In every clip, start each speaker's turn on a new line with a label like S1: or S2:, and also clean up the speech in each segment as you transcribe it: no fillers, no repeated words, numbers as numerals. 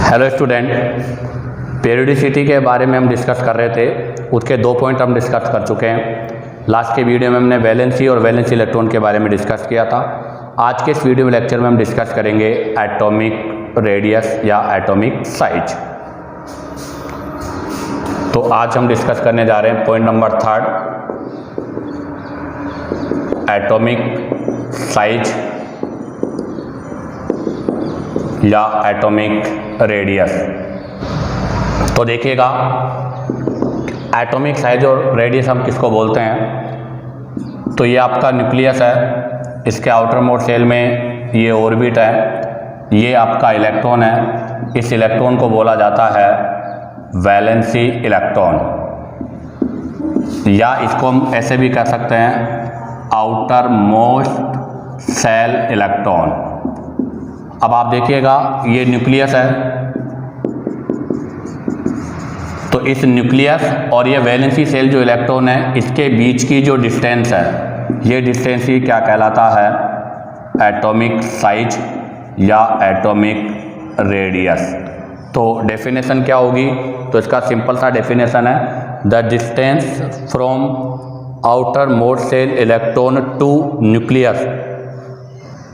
S1: Hello student, periodicity के बारे में हम डिस्कस कर रहे थे। उसके 2 पॉइंट हम डिस्कस कर चुके हैं। लास्ट के वीडियो में हमने वैलेंसी और वैलेंसी इलेक्ट्रॉन के बारे में डिस्कस किया था। आज के इस वीडियो लेक्चर में हम डिस्कस करेंगे एटॉमिक रेडियस या एटॉमिक साइज। तो आज हम डिस्कस करने जा रहे हैं पॉइंट नंबर 3, एटॉमिक साइज या एटॉमिक रेडियस। तो देखिएगा, एटॉमिक साइज और रेडियस हम किसको बोलते हैं। तो ये आपका न्यूक्लियस है, इसके आउटर मोस्ट सेल में ये ऑर्बिट है, ये आपका इलेक्ट्रॉन है। इस इलेक्ट्रॉन को बोला जाता है वैलेंसी इलेक्ट्रॉन, या इसको हम ऐसे भी कह सकते हैं आउटर मोस्ट सेल इलेक्ट्रॉन। अब आप देखिएगा, ये न्यूक्लियस है, तो इस न्यूक्लियस और ये वैलेंसी सेल जो इलेक्ट्रॉन है, इसके बीच की जो डिस्टेंस है, ये डिस्टेंस ही क्या कहलाता है, एटॉमिक साइज या एटॉमिक रेडियस। तो डेफिनेशन क्या होगी, तो इसका सिंपल सा डेफिनेशन है, the distance from outer most shell electron to nucleus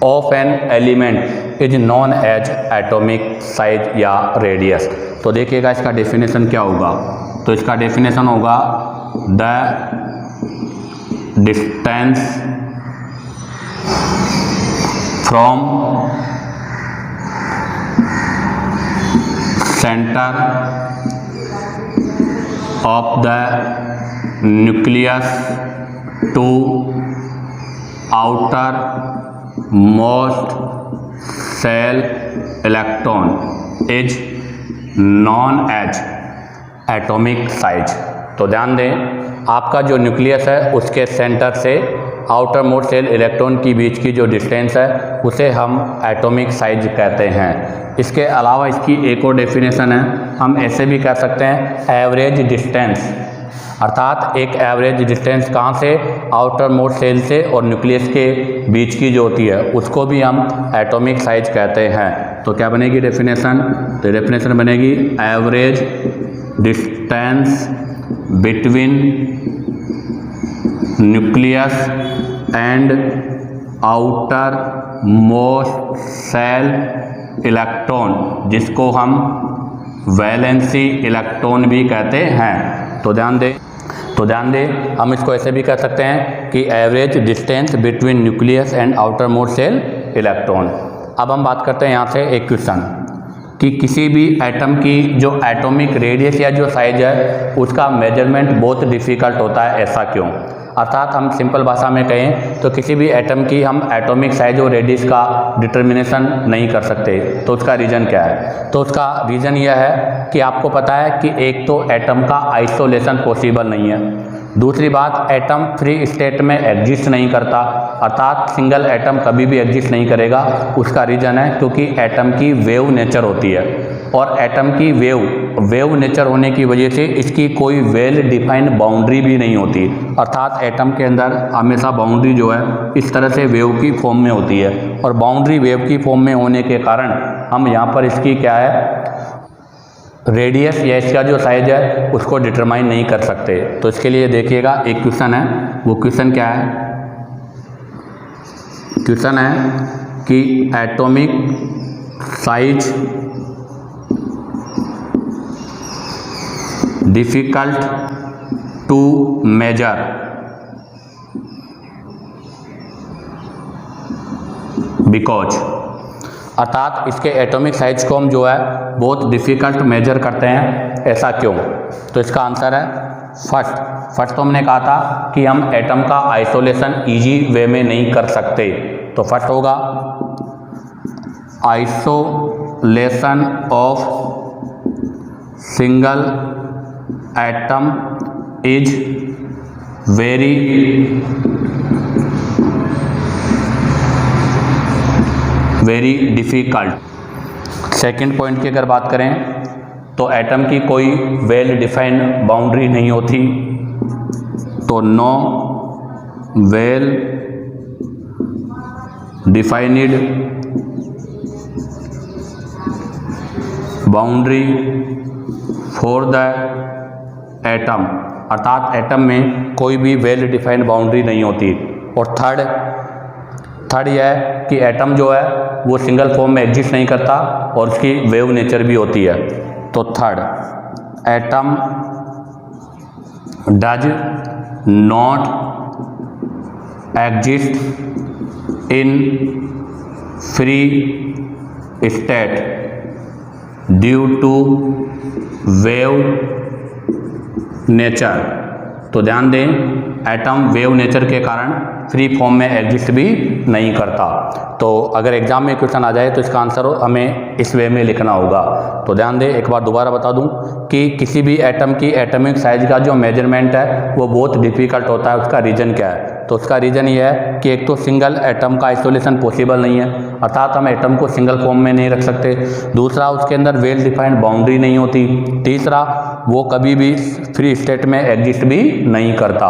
S1: of an element is known as atomic size या रेडियस। तो देखिएगा इसका डेफिनेशन क्या होगा। तो इसका डेफिनेशन होगा the distance from centre of the nucleus to outer most shell electron is known as atomic size. तो ध्यान दें, आपका जो न्यूक्लियस है उसके सेंटर से आउटर मोस्ट सेल इलेक्ट्रॉन की बीच की जो डिस्टेंस है उसे हम एटॉमिक साइज कहते हैं। इसके अलावा इसकी एक और डेफिनेशन है, हम ऐसे भी कह सकते हैं एवरेज डिस्टेंस, अर्थात एक एवरेज डिस्टेंस कहाँ से, आउटर मोस्ट सेल से और न्यूक्लियस के बीच की जो होती है उसको भी हम एटॉमिक साइज कहते हैं। तो क्या बनेगी डेफिनेशन, तो डेफिनेशन बनेगी average distance between nucleus and outer most shell electron, जिसको हम वैलेंसी इलेक्ट्रॉन भी कहते हैं। तो ध्यान दें, हम इसको ऐसे भी कह सकते हैं कि average distance between nucleus and outer most shell electron. अब हम बात करते हैं यहाँ से एक क्वेश्चन कि किसी भी एटम की जो एटॉमिक रेडियस या जो साइज है उसका मेजरमेंट बहुत डिफ़िकल्ट होता है, ऐसा क्यों। अर्थात हम सिंपल भाषा में कहें तो किसी भी एटम की हम एटॉमिक साइज और रेडियस का डिटर्मिनेशन नहीं कर सकते। तो उसका रीज़न क्या है, तो उसका रीज़न यह है कि आपको पता है कि एक तो एटम का आइसोलेशन पॉसिबल नहीं है, दूसरी बात एटम फ्री स्टेट में एग्जिस्ट नहीं करता, अर्थात सिंगल एटम कभी भी एग्जिस्ट नहीं करेगा। उसका रीज़न है क्योंकि एटम की वेव नेचर होती है, और एटम की वेव नेचर होने की वजह से इसकी कोई वेल डिफाइंड बाउंड्री भी नहीं होती, अर्थात एटम के अंदर हमेशा बाउंड्री जो है इस तरह से वेव की फॉर्म में होती है, और बाउंड्री वेव की फॉर्म में होने के कारण हम यहाँ पर इसकी क्या है, रेडियस या इसका जो साइज है उसको डिटरमाइन नहीं कर सकते। तो इसके लिए देखिएगा एक क्वेश्चन है, वो क्वेश्चन क्या है, क्वेश्चन है कि atomic size difficult to measure because, अर्थात इसके एटॉमिक साइज को हम जो है बहुत डिफ़िकल्ट मेजर करते हैं, ऐसा क्यों। तो इसका आंसर है फर्स्ट तो हमने कहा था कि हम एटम का आइसोलेशन इजी वे में नहीं कर सकते। तो फर्स्ट होगा isolation of single atom is very difficult. Second point की अगर बात करें तो एटम की कोई वेल डिफाइंड बाउंड्री नहीं होती, तो no well defined boundary for the atom, अर्थात एटम में कोई भी वेल डिफाइंड बाउंड्री नहीं होती। और थर्ड यह है कि एटम जो है वो सिंगल फॉर्म में एग्जिस्ट नहीं करता और उसकी वेव नेचर भी होती है। तो third, atom does not exist in free state due to wave nature. तो ध्यान दें, एटम वेव नेचर के कारण फ्री फॉर्म में एग्जिस्ट भी नहीं करता। तो अगर एग्जाम में क्वेश्चन आ जाए तो इसका आंसर हमें इस वे में लिखना होगा। तो ध्यान दें, एक बार दोबारा बता दूं कि किसी भी एटम की एटॉमिक साइज का जो मेजरमेंट है वो बहुत डिफिकल्ट होता है। उसका रीज़न क्या है? तो उसका रीज़न ये है कि एक तो सिंगल एटम का आइसोलेशन पॉसिबल नहीं है, अर्थात हम एटम को सिंगल फॉर्म में नहीं रख सकते। दूसरा, उसके अंदर वेल डिफाइंड बाउंड्री नहीं होती। तीसरा, वो कभी भी फ्री स्टेट में एग्जिस्ट भी नहीं करता।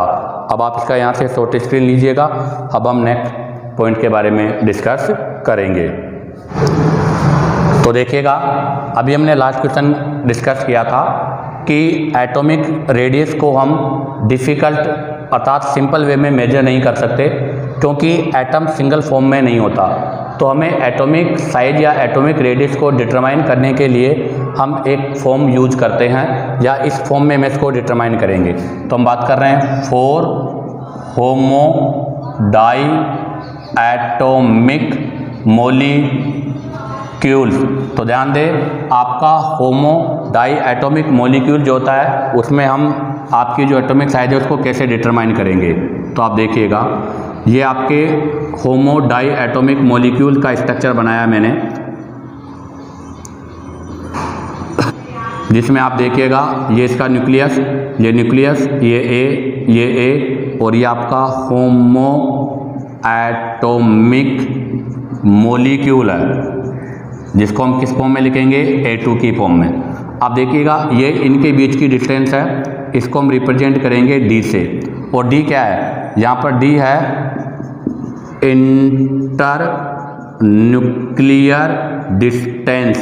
S1: अब आप इसका यहाँ से शॉर्ट स्क्रीन लीजिएगा। अब हम नेक्स्ट पॉइंट के बारे में डिस्कस करेंगे। तो देखिएगा, अभी हमने लास्ट क्वेश्चन डिस्कस किया था कि एटॉमिक रेडियस को हम डिफ़िकल्ट अर्थात सिंपल वे में मेजर नहीं कर सकते क्योंकि एटम सिंगल फॉर्म में नहीं होता। तो हमें एटॉमिक साइज या एटॉमिक रेडियस को डिटरमाइन करने के लिए हम एक फॉर्म यूज करते हैं या इस फॉर्म में हम इसको डिटरमाइन करेंगे। तो हम बात कर रहे हैं for homo diatomic molecules. तो ध्यान दें, आपका होमो डाई एटॉमिक मोलिक्यूल जो होता है उसमें हम आपकी जो एटॉमिक साइज है उसको कैसे डिटरमाइन करेंगे। तो आप देखिएगा, ये आपके होमो डाई एटॉमिक मोलिक्यूल का स्ट्रक्चर बनाया मैंने, जिसमें आप देखिएगा ये इसका न्यूक्लियस, ये ए और ये आपका होमो एटॉमिक मोलिक्यूल है जिसको हम किस फॉर्म में लिखेंगे? A2 की फॉर्म में। आप देखिएगा, ये इनके बीच की डिस्टेंस है, इसको हम रिप्रेजेंट करेंगे D से। और D क्या है? यहाँ पर D है इंटर न्यूक्लियर डिस्टेंस,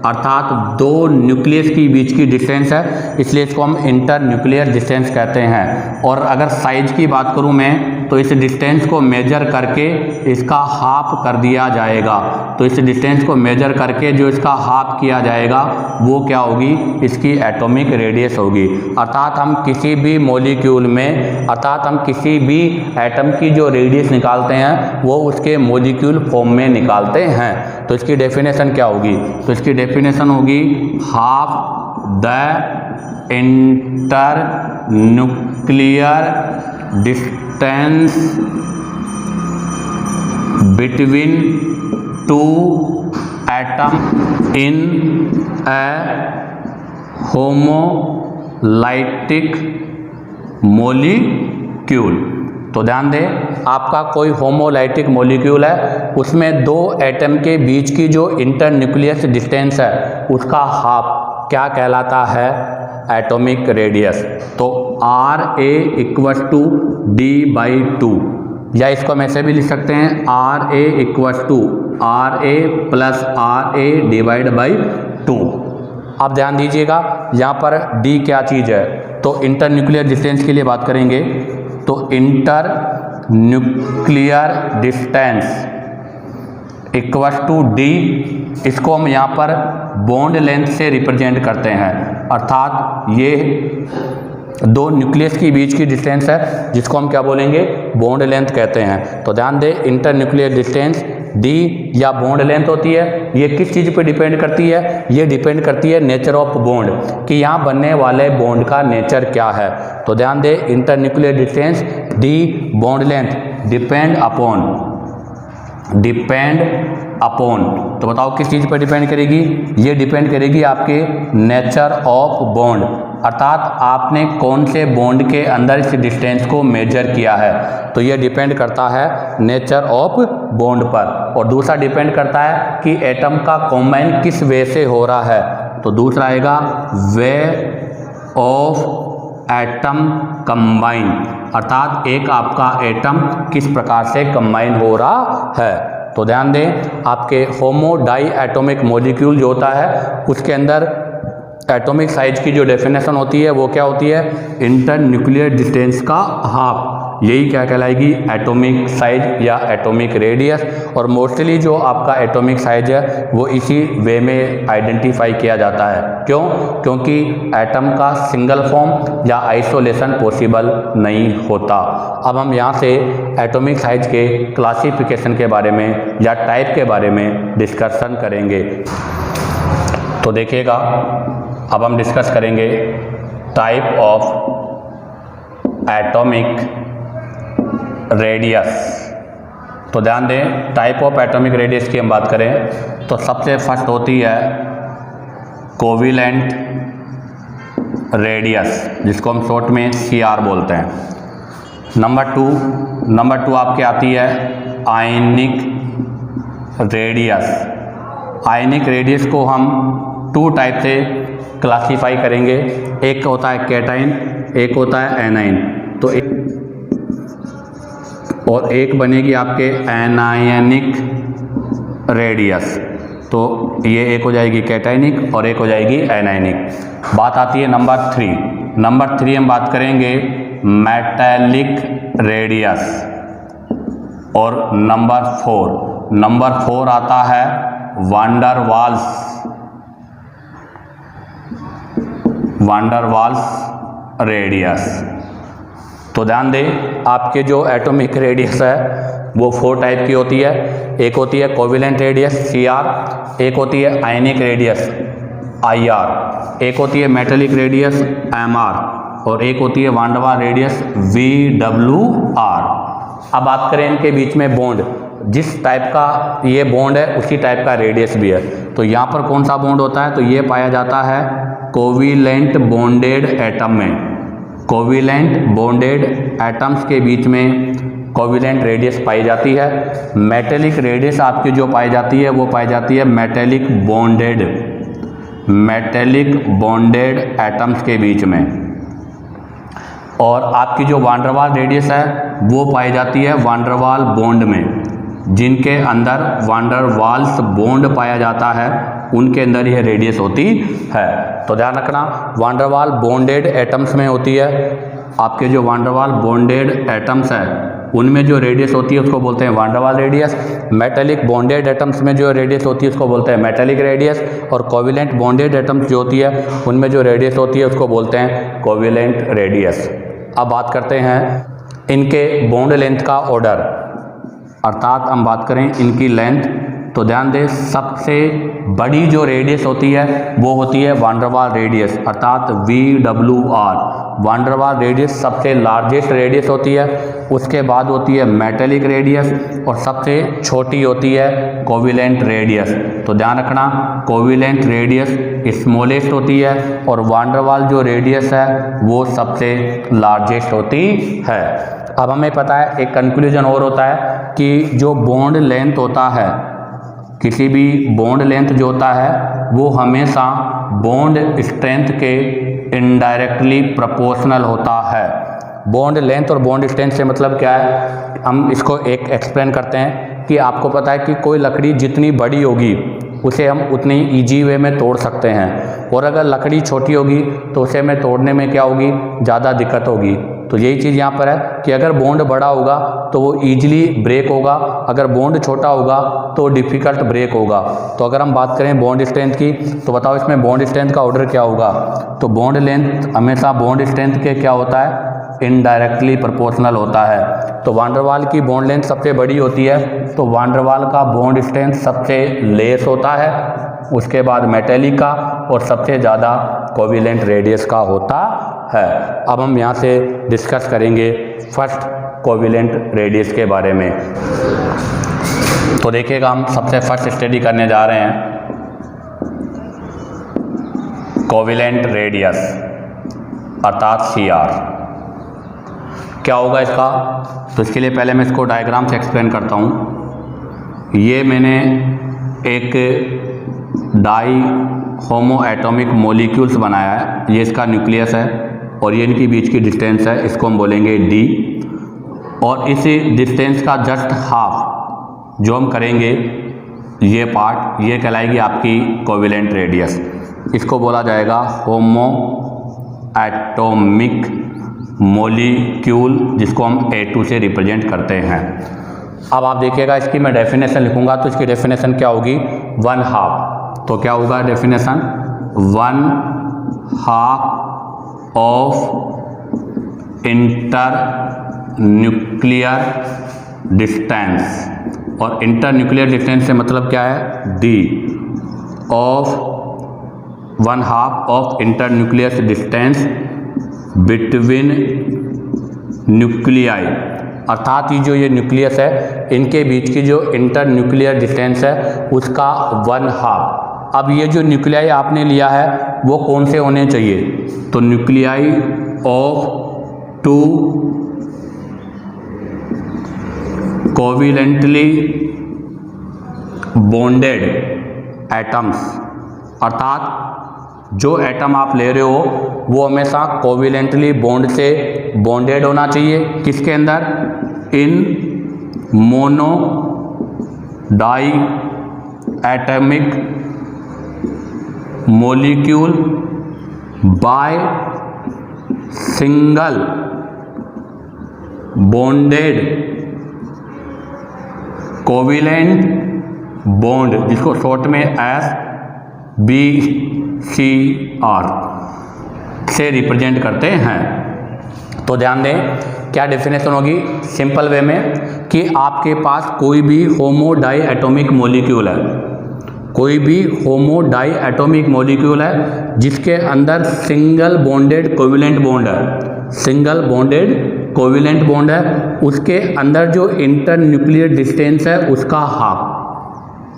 S1: अर्थात दो न्यूक्लियस की बीच की डिस्टेंस है, इसलिए इसको हम इंटर न्यूक्लियर डिस्टेंस कहते हैं। और अगर साइज की बात करूं मैं तो इस डिस्टेंस को मेजर करके इसका हाफ कर दिया जाएगा। तो इस डिस्टेंस को मेजर करके जो इसका हाफ किया जाएगा वो क्या होगी? इसकी एटॉमिक रेडियस होगी। अर्थात हम किसी भी मॉलिक्यूल में, अर्थात हम किसी भी एटम की जो रेडियस निकालते हैं वो उसके मॉलिक्यूल फॉर्म में निकालते हैं। तो इसकी डेफिनेशन क्या होगी? तो इसकी डेफिनेशन होगी half the inter nuclear distance between two atom in A homolytic molecule. तो ध्यान दें, आपका कोई होमोलाइटिक मॉलिक्यूल है, उसमें दो एटम के बीच की जो इंटर न्यूक्लियस डिस्टेंस है उसका हाफ क्या कहलाता है? Atomic radius. तो RA इक्वल टू D/2, या इसको हम ऐसे भी लिख सकते हैं RA equal to RA plus RA divide by 2। अब ध्यान दीजिएगा, यहाँ पर D क्या चीज़ है? तो इंटर न्यूक्लियर डिस्टेंस के लिए बात करेंगे तो internuclear distance equal to D, इसको हम यहाँ पर बॉन्ड लेंथ से रिप्रेजेंट करते हैं। अर्थात ये दो न्यूक्लियस की बीच की डिस्टेंस है जिसको हम क्या बोलेंगे? बॉन्ड लेंथ कहते हैं। तो ध्यान दें, इंटर न्यूक्लियर डिस्टेंस D या बॉन्ड लेंथ होती है, ये किस चीज़ पे डिपेंड करती है? ये डिपेंड करती है नेचर ऑफ बॉन्ड, कि यहाँ बनने वाले बॉन्ड का नेचर क्या है। तो ध्यान दें, inter nuclear distance D bond length depend upon, तो बताओ किस चीज़ पर डिपेंड करेगी? ये डिपेंड करेगी आपके नेचर ऑफ बॉन्ड, अर्थात आपने कौन से बॉन्ड के अंदर इस डिस्टेंस को मेजर किया है। तो ये डिपेंड करता है नेचर ऑफ बॉन्ड पर। और दूसरा डिपेंड करता है कि एटम का कॉम्बाइन किस वे से हो रहा है। तो दूसरा आएगा वे ऑफ एटम कंबाइन, अर्थात एक आपका एटम किस प्रकार से कंबाइन हो रहा है। तो ध्यान दें, आपके होमो डाई एटॉमिक मॉलिक्यूल जो होता है उसके अंदर एटॉमिक साइज की जो डेफिनेशन होती है वो क्या होती है, इंटर न्यूक्लियर डिस्टेंस का हाफ। यही क्या कहलाएगी, एटॉमिक साइज या एटॉमिक रेडियस। और मोस्टली जो आपका एटॉमिक साइज है वो इसी वे में आइडेंटिफाई किया जाता है। क्यों? क्योंकि एटम का सिंगल फॉर्म या आइसोलेशन पॉसिबल नहीं होता। अब हम यहाँ से एटॉमिक साइज के क्लासिफिकेशन के बारे में या टाइप के बारे में डिस्कशन करेंगे। तो देखिएगा, अब हम डिस्कस करेंगे टाइप ऑफ एटॉमिक रेडियस। तो ध्यान दें, टाइप ऑफ एटॉमिक रेडियस की हम बात करें तो सबसे फर्स्ट होती है कोविलेंट रेडियस, जिसको हम शॉर्ट में CR बोलते हैं। नंबर टू आपके आती है आयनिक रेडियस। आयनिक रेडियस को हम 2 टाइप से क्लासीफाई करेंगे, एक होता है कैटाइन, एक होता है एनाइन। तो और एक बनेगी आपके एनायनिक रेडियस। तो ये एक हो जाएगी कैटाइनिक और एक हो जाएगी एनायनिक। बात आती है नंबर 3 हम बात करेंगे मेटेलिक रेडियस। और नंबर 4 आता है वांडरवाल्स रेडियस। तो ध्यान दें, आपके जो एटॉमिक रेडियस है वो 4 टाइप की होती है। एक होती है कोविलेंट रेडियस CR, एक होती है आयनिक रेडियस IR, एक होती है मेटेलिक रेडियस MR और एक होती है वांडरवाल रेडियस VWR। अब बात करें इनके बीच में बॉन्ड, जिस टाइप का ये बॉन्ड है उसी टाइप का रेडियस भी है। तो यहाँ पर कौन सा बॉन्ड होता है, तो ये पाया जाता है कोविलेंट बॉन्डेड एटम में। कोविलेंट बॉन्डेड एटम्स के बीच में कोविलेंट रेडियस पाई जाती है। मेटेलिक रेडियस आपकी जो पाई जाती है वो पाई जाती है मेटेलिक बॉन्डेड एटम्स के बीच में। और आपकी जो वांडरवाल रेडियस है वो पाई जाती है वांडरवाल बॉन्ड में। जिनके अंदर वांडरवाल्स बॉन्ड पाया जाता है उनके अंदर यह रेडियस होती है। तो ध्यान रखना, वांडरवाल बॉन्डेड एटम्स में होती है। आपके जो वांडरवाल बॉन्डेड एटम्स है उनमें जो रेडियस होती है उसको बोलते हैं van der Waal radius. Metallic bonded atoms में जो रेडियस होती है उसको बोलते हैं मेटेलिक रेडियस। और कोविलेंट बॉन्डेड एटम्स जो होती है उनमें जो रेडियस होती है उसको बोलते हैं कोविलेंट रेडियस। अब बात करते हैं इनके बॉन्ड लेंथ का ऑर्डर, अर्थात हम बात करें इनकी लेंथ। तो ध्यान दें, सबसे बड़ी जो रेडियस होती है वो होती है वांडरवाल रेडियस, अर्थात VWR। वांडरवाल रेडियस सबसे लार्जेस्ट रेडियस होती है। उसके बाद होती है मेटेलिक रेडियस और सबसे छोटी होती है कोविलेंट रेडियस। तो ध्यान रखना, कोविलेंट रेडियस स्मॉलेस्ट होती है और वांडरवाल जो रेडियस है वो सबसे लार्जेस्ट होती है। अब हमें पता है एक कंक्लूजन और होता है कि जो बॉन्ड लेंथ होता है, किसी भी बॉन्ड लेंथ जो होता है वो हमेशा बॉन्ड स्ट्रेंथ के इनडायरेक्टली प्रोपोर्शनल होता है। बॉन्ड लेंथ और बॉन्ड स्ट्रेंथ से मतलब क्या है, हम इसको एक एक्सप्लेन करते हैं कि आपको पता है कि कोई लकड़ी जितनी बड़ी होगी उसे हम उतनी ईजी वे में तोड़ सकते हैं, और अगर लकड़ी छोटी होगी तो उसे हमें तोड़ने में क्या होगी, ज़्यादा दिक्कत होगी। तो यही चीज़ यहाँ पर है कि अगर बॉन्ड बड़ा होगा तो वो ईजिली ब्रेक होगा, अगर बॉन्ड छोटा होगा तो डिफ़िकल्ट ब्रेक होगा। तो अगर हम बात करें बॉन्ड स्ट्रेंथ की, तो बताओ इसमें बॉन्ड स्ट्रेंथ का ऑर्डर क्या होगा। तो बॉन्ड लेंथ हमेशा बॉन्ड स्ट्रेंथ के क्या होता है, इनडायरेक्टली प्रोपोर्शनल होता है। तो वांडरवाल की बॉन्ड लेंथ सबसे बड़ी होती है, तो वांडरवाल का बॉन्ड स्ट्रेंथ सबसे लेस होता है, उसके बाद मेटेलिक का, और सबसे ज़्यादा कोविलेंट रेडियस का होता है। अब हम यहाँ से डिस्कस करेंगे फर्स्ट कोविलेंट रेडियस के बारे में। तो देखिएगा, हम सबसे फर्स्ट स्टडी करने जा रहे हैं कोविलेंट रेडियस अर्थात CR। क्या होगा इसका, तो इसके लिए पहले मैं इसको डायग्राम से एक्सप्लेन करता हूँ। ये मैंने एक डाई होमो एटॉमिक मॉलिक्यूल्स बनाया है, ये इसका न्यूक्लियस है और ये इनकी बीच की डिस्टेंस है, इसको हम बोलेंगे D। और इस डिस्टेंस का जस्ट हाफ जो हम करेंगे ये पार्ट, ये कहलाएगी आपकी कोवेलेंट रेडियस। इसको बोला जाएगा होमो एटॉमिक मोलिक्यूल, जिसको हम A2 से रिप्रेजेंट करते हैं। अब आप देखिएगा इसकी मैं डेफिनेशन लिखूंगा तो इसकी डेफिनेशन क्या होगी, 1/2। तो क्या होगा definition, 1/2 of inter nuclear distance. और इंटर न्यूक्लियर डिस्टेंस से मतलब क्या है, D of 1/2 of inter nuclear distance between nuclei, अर्थात ये जो ये न्यूक्लियस है इनके बीच की जो इंटर न्यूक्लियर डिस्टेंस है उसका 1/2। अब ये जो न्यूक्लियाई आपने लिया है वो कौन से होने चाहिए, तो न्यूक्लियाई ऑफ 2 कोविलेंटली बॉन्डेड एटम्स, अर्थात जो एटम आप ले रहे हो वो हमेशा कोविलेंटली बॉन्ड से बॉन्डेड होना चाहिए, किसके अंदर, इन mono di atomic molecule by single bonded covalent bond, जिसको शॉर्ट में SBCR से रिप्रेजेंट करते हैं। तो ध्यान दें क्या डेफिनेशन होगी सिंपल वे में, कि आपके पास कोई भी होमो डाई एटॉमिक मोलिक्यूल है, कोई भी होमो डाई एटॉमिक मोलिक्यूल है जिसके अंदर सिंगल बॉन्डेड कोविलेंट बॉन्ड है, सिंगल बॉन्डेड कोविलेंट बॉन्ड है, उसके अंदर जो इंटर न्यूक्लियर डिस्टेंस है उसका हाफ।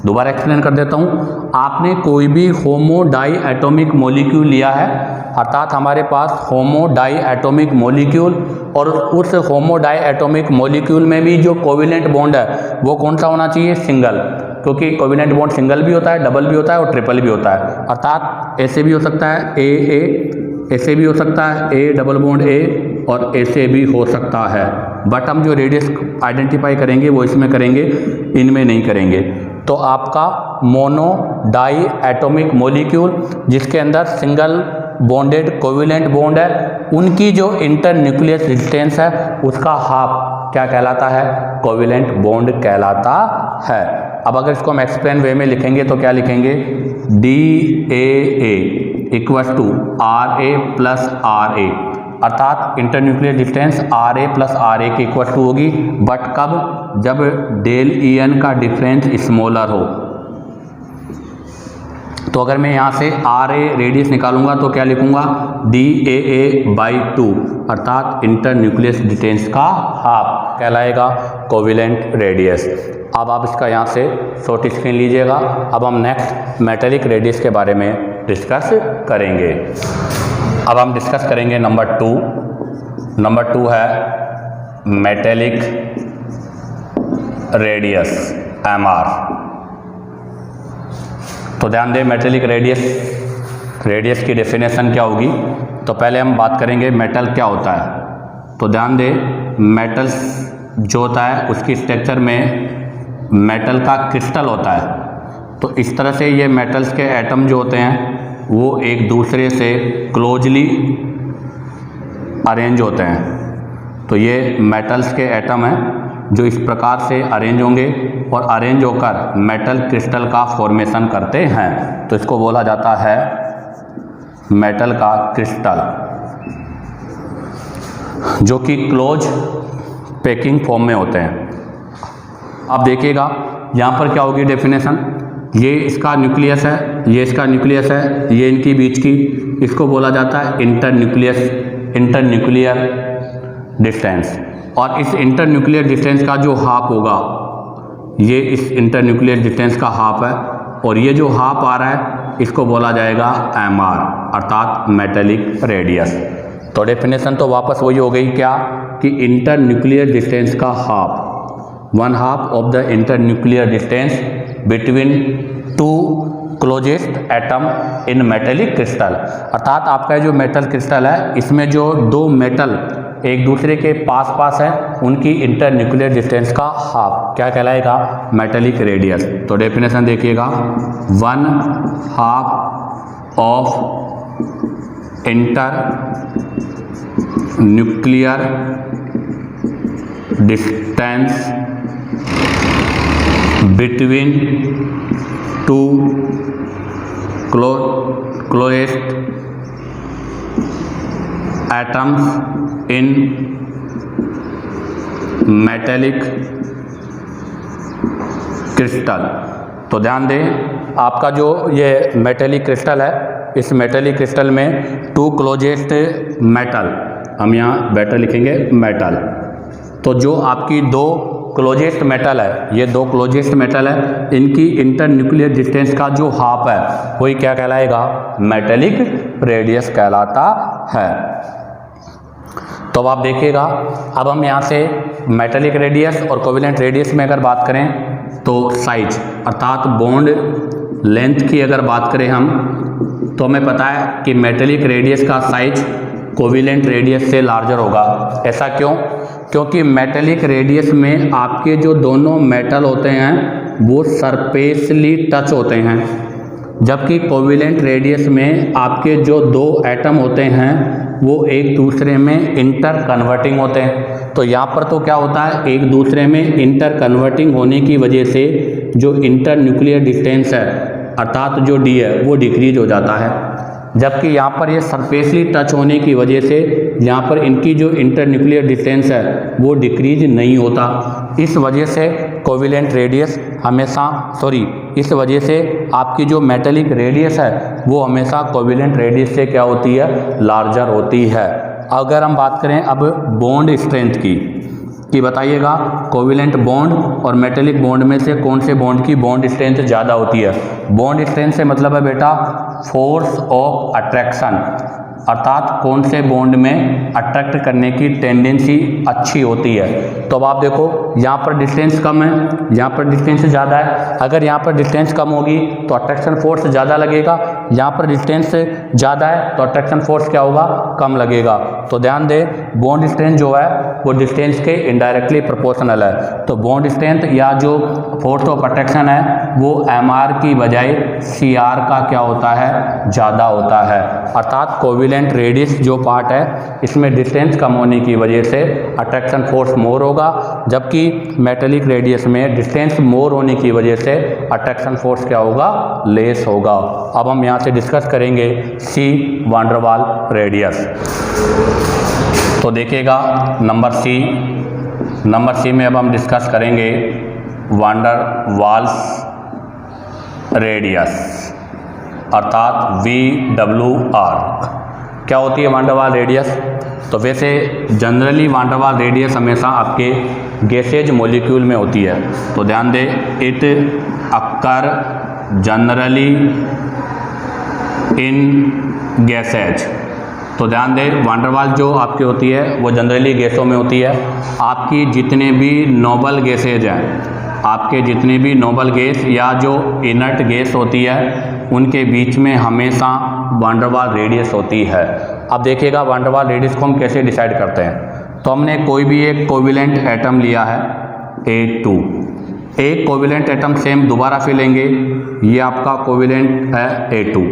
S1: दोबारा एक्सप्लेन कर देता हूँ, आपने कोई भी होमो डाई एटॉमिक मोलिक्यूल लिया है, अर्थात हमारे पास होमो डाई एटॉमिक मोलिक्यूल, और उस होमो डाई एटॉमिक मोलिक्यूल में भी जो कोविलेंट बॉन्ड है वो कौन सा होना चाहिए, सिंगल, क्योंकि कोविलेंट बॉन्ड सिंगल भी होता है, डबल भी होता है और ट्रिपल भी होता है। अर्थात ऐसे भी हो सकता है AA, ऐसे भी हो सकता है A डबल बॉन्ड A, और ऐसे भी हो सकता है, बट हम जो रेडियस आइडेंटिफाई करेंगे वो इसमें करेंगे, इनमें नहीं करेंगे। तो आपका मोनो डाई एटॉमिक मोलिक्यूल जिसके अंदर सिंगल बॉन्डेड कोविलेंट बॉन्ड है, उनकी जो इंटर न्यूक्लियर डिस्टेंस है उसका हाफ क्या कहलाता है, कोविलेंट बॉन्ड कहलाता है। अब अगर इसको हम एक्सप्लेन वे में लिखेंगे तो क्या लिखेंगे, DAA equal to RA plus RA, अर्थात internuclear distance RA plus RA की इक्वल टू होगी, बट कब, जब डेल EN का डिफरेंस स्मॉलर हो। तो अगर मैं यहाँ से RA रेडियस निकालूंगा तो क्या लिखूंगा, DAA/2, अर्थात इंटर न्यूक्लियर डिस्टेंस का हाफ कहलाएगा कोविलेंट रेडियस। अब आप इसका यहाँ से शॉर्ट स्क्रीन लीजिएगा। अब हम नेक्स्ट मेटेलिक रेडियस के बारे में डिस्कस करेंगे। अब हम डिस्कस करेंगे नंबर 2। नंबर 2 है मेटेलिक रेडियस MR। तो ध्यान दें मेटेलिक रेडियस की डेफिनेशन क्या होगी। तो पहले हम बात करेंगे मेटल क्या होता है। तो ध्यान दें मेटल्स जो होता है उसकी स्ट्रक्चर में मेटल का क्रिस्टल होता है। तो इस तरह से ये मेटल्स के एटम जो होते हैं वो एक दूसरे से क्लोजली अरेंज होते हैं। तो ये मेटल्स के एटम हैं जो इस प्रकार से अरेंज होंगे और अरेंज होकर मेटल क्रिस्टल का फॉर्मेशन करते हैं। तो इसको बोला जाता है मेटल का क्रिस्टल, जो कि क्लोज पैकिंग फॉर्म में होते हैं। अब देखिएगा यहाँ पर क्या होगी डेफिनेशन, ये इसका न्यूक्लियस है, ये इसका न्यूक्लियस है, ये इनकी बीच की, इसको बोला जाता है इंटर न्यूक्लियर डिस्टेंस। और इस इंटर न्यूक्लियर डिस्टेंस का जो हाफ होगा, ये इस इंटर न्यूक्लियर डिस्टेंस का हाफ है, और ये जो हाफ आ रहा है इसको बोला जाएगा MR, अर्थात मेटेलिक रेडियस। तो डेफिनेशन तो वापस वही हो गई क्या, कि इंटर न्यूक्लियर डिस्टेंस का half, 1/2 of the inter nuclear distance between 2 closest atom in metallic crystal. अर्थात आपका जो मेटल क्रिस्टल है इसमें जो दो मेटल एक दूसरे के पास पास है उनकी इंटर न्यूक्लियर डिस्टेंस का हाफ क्या कहलाएगा, मेटेलिक रेडियस। तो डेफिनेशन देखिएगा, 1/2 of inter nuclear distance between two closest atoms in metallic crystal. तो ध्यान दें, आपका जो ये मेटेलिक क्रिस्टल है, इस मेटेलिक क्रिस्टल में टू क्लोजेस्ट मेटल, हम यहाँ बेटर लिखेंगे मेटल। तो जो आपकी दो क्लोजेस्ट मेटल है, ये दो क्लोजेस्ट मेटल है, इनकी इंटर न्यूक्लियर डिस्टेंस का जो हाफ है वही क्या कहलाएगा, मेटेलिक रेडियस कहलाता है। तो अब आप देखिएगा, अब हम यहाँ से मेटेलिक रेडियस और कोवेलेंट रेडियस में अगर बात करें तो साइज अर्थात बॉन्ड लेंथ की अगर बात करें हम, तो हमें पता है कि मेटेलिक रेडियस का साइज कोवेलेंट रेडियस से लार्जर होगा। ऐसा क्यों? क्योंकि मेटेलिक रेडियस में आपके जो दोनों मेटल होते हैं वो सरफेसली टच होते हैं, जबकि कोवेलेंट रेडियस में आपके जो दो एटम होते हैं वो एक दूसरे में इंटर कन्वर्टिंग होते हैं। तो यहाँ पर तो क्या होता है, एक दूसरे में इंटर कन्वर्टिंग होने की वजह से जो इंटर न्यूक्लियर डिस्टेंस है अर्थात जो डी है वो डिक्रीज हो जाता है, जबकि यहाँ पर ये सरफेसली टच होने की वजह से यहाँ पर इनकी जो इंटर न्यूक्लियर डिस्टेंस है वो डिक्रीज नहीं होता। इस वजह से कोवेलेंट रेडियस हमेशा इस वजह से आपकी जो मेटेलिक रेडियस है वो हमेशा कोवेलेंट रेडियस से क्या होती है, लार्जर होती है। अगर हम बात करें अब बॉन्ड स्ट्रेंथ की बताइएगा, कोवेलेंट बॉन्ड और मेटेलिक बॉन्ड में से कौन से बॉन्ड की बॉन्ड स्ट्रेंथ ज़्यादा होती है। बॉन्ड स्ट्रेंथ से मतलब है बेटा फोर्स ऑफ अट्रैक्शन, अर्थात कौन से बॉन्ड में अट्रैक्ट करने की टेंडेंसी अच्छी होती है। तो अब आप देखो, यहाँ पर डिस्टेंस कम है, यहाँ पर डिस्टेंस ज़्यादा है। अगर यहाँ पर डिस्टेंस कम होगी तो अट्रैक्शन फोर्स ज़्यादा लगेगा, यहाँ पर डिस्टेंस ज़्यादा है तो अट्रैक्शन फोर्स क्या होगा, कम लगेगा। तो ध्यान दें, बॉन्ड स्ट्रेंथ जो है वो डिस्टेंस के इनडायरेक्टली प्रोपोर्शनल है। तो बॉन्ड स्ट्रेंथ या जो फोर्स ऑफ अट्रैक्शन है वो mr की बजाय cr का क्या होता है, ज़्यादा होता है। अर्थात कोवेलेंट रेडियस जो पार्ट है इसमें डिस्टेंस कम होने की वजह से अट्रैक्शन फोर्स मोर होगा, जबकि मेटेलिक रेडियस में डिस्टेंस मोर होने की वजह से अट्रैक्शन फोर्स क्या होगा, लेस होगा। अब हम यहाँ से डिस्कस करेंगे सी वान डेर वाल रेडियस। तो देखिएगा नंबर सी में अब हम डिस्कस करेंगे वान डेर वाल्स रेडियस अर्थात VWR। क्या होती है वान डेर वाल रेडियस? तो वैसे जनरली वान डेर वाल रेडियस हमेशा आपके गैसेज मॉलिक्यूल में होती है। तो ध्यान दें, it occur generally in gases. तो ध्यान दें, वान डेर वाल जो आपकी होती है वो जनरली गैसों में होती है। आपकी जितने भी नोबल गैसेज हैं, आपके जितने भी नोबल गैस या जो इनर्ट गैस होती है उनके बीच में हमेशा वान डेर वाल रेडियस होती है। अब देखिएगा वान डेर वाल रेडियस को हम कैसे डिसाइड करते हैं। तो हमने कोई भी एक कोवेलेंट एटम लिया है A2, एक कोवेलेंट एटम सेम दोबारा फिर लेंगे, ये आपका कोवेलेंट है A2,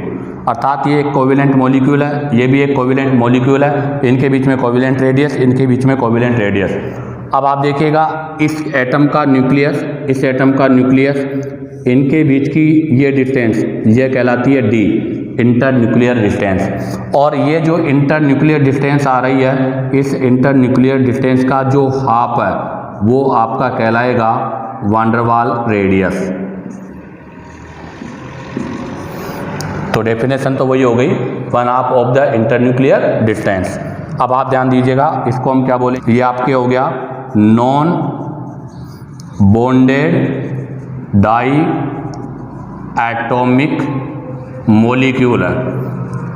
S1: अर्थात ये एक कोवेलेंट मॉलिक्यूल है, ये भी एक कोवेलेंट मॉलिक्यूल है, इनके बीच में कोवेलेंट रेडियस, इनके बीच में कोवेलेंट रेडियस। अब आप देखिएगा इस एटम का न्यूक्लियस, इस एटम का न्यूक्लियस, इनके बीच की ये डिस्टेंस ये कहलाती है D, इंटर न्यूक्लियर डिस्टेंस। और ये जो इंटर न्यूक्लियर डिस्टेंस आ रही है, इस इंटर न्यूक्लियर डिस्टेंस का जो हाफ है वो आपका कहलाएगा वान डेर वाल रेडियस। तो डेफिनेशन तो वही हो गई, 1/2 of the inter nuclear distance. अब आप ध्यान दीजिएगा, इसको हम क्या बोले, ये आपके हो गया non bonded diatomic molecule है,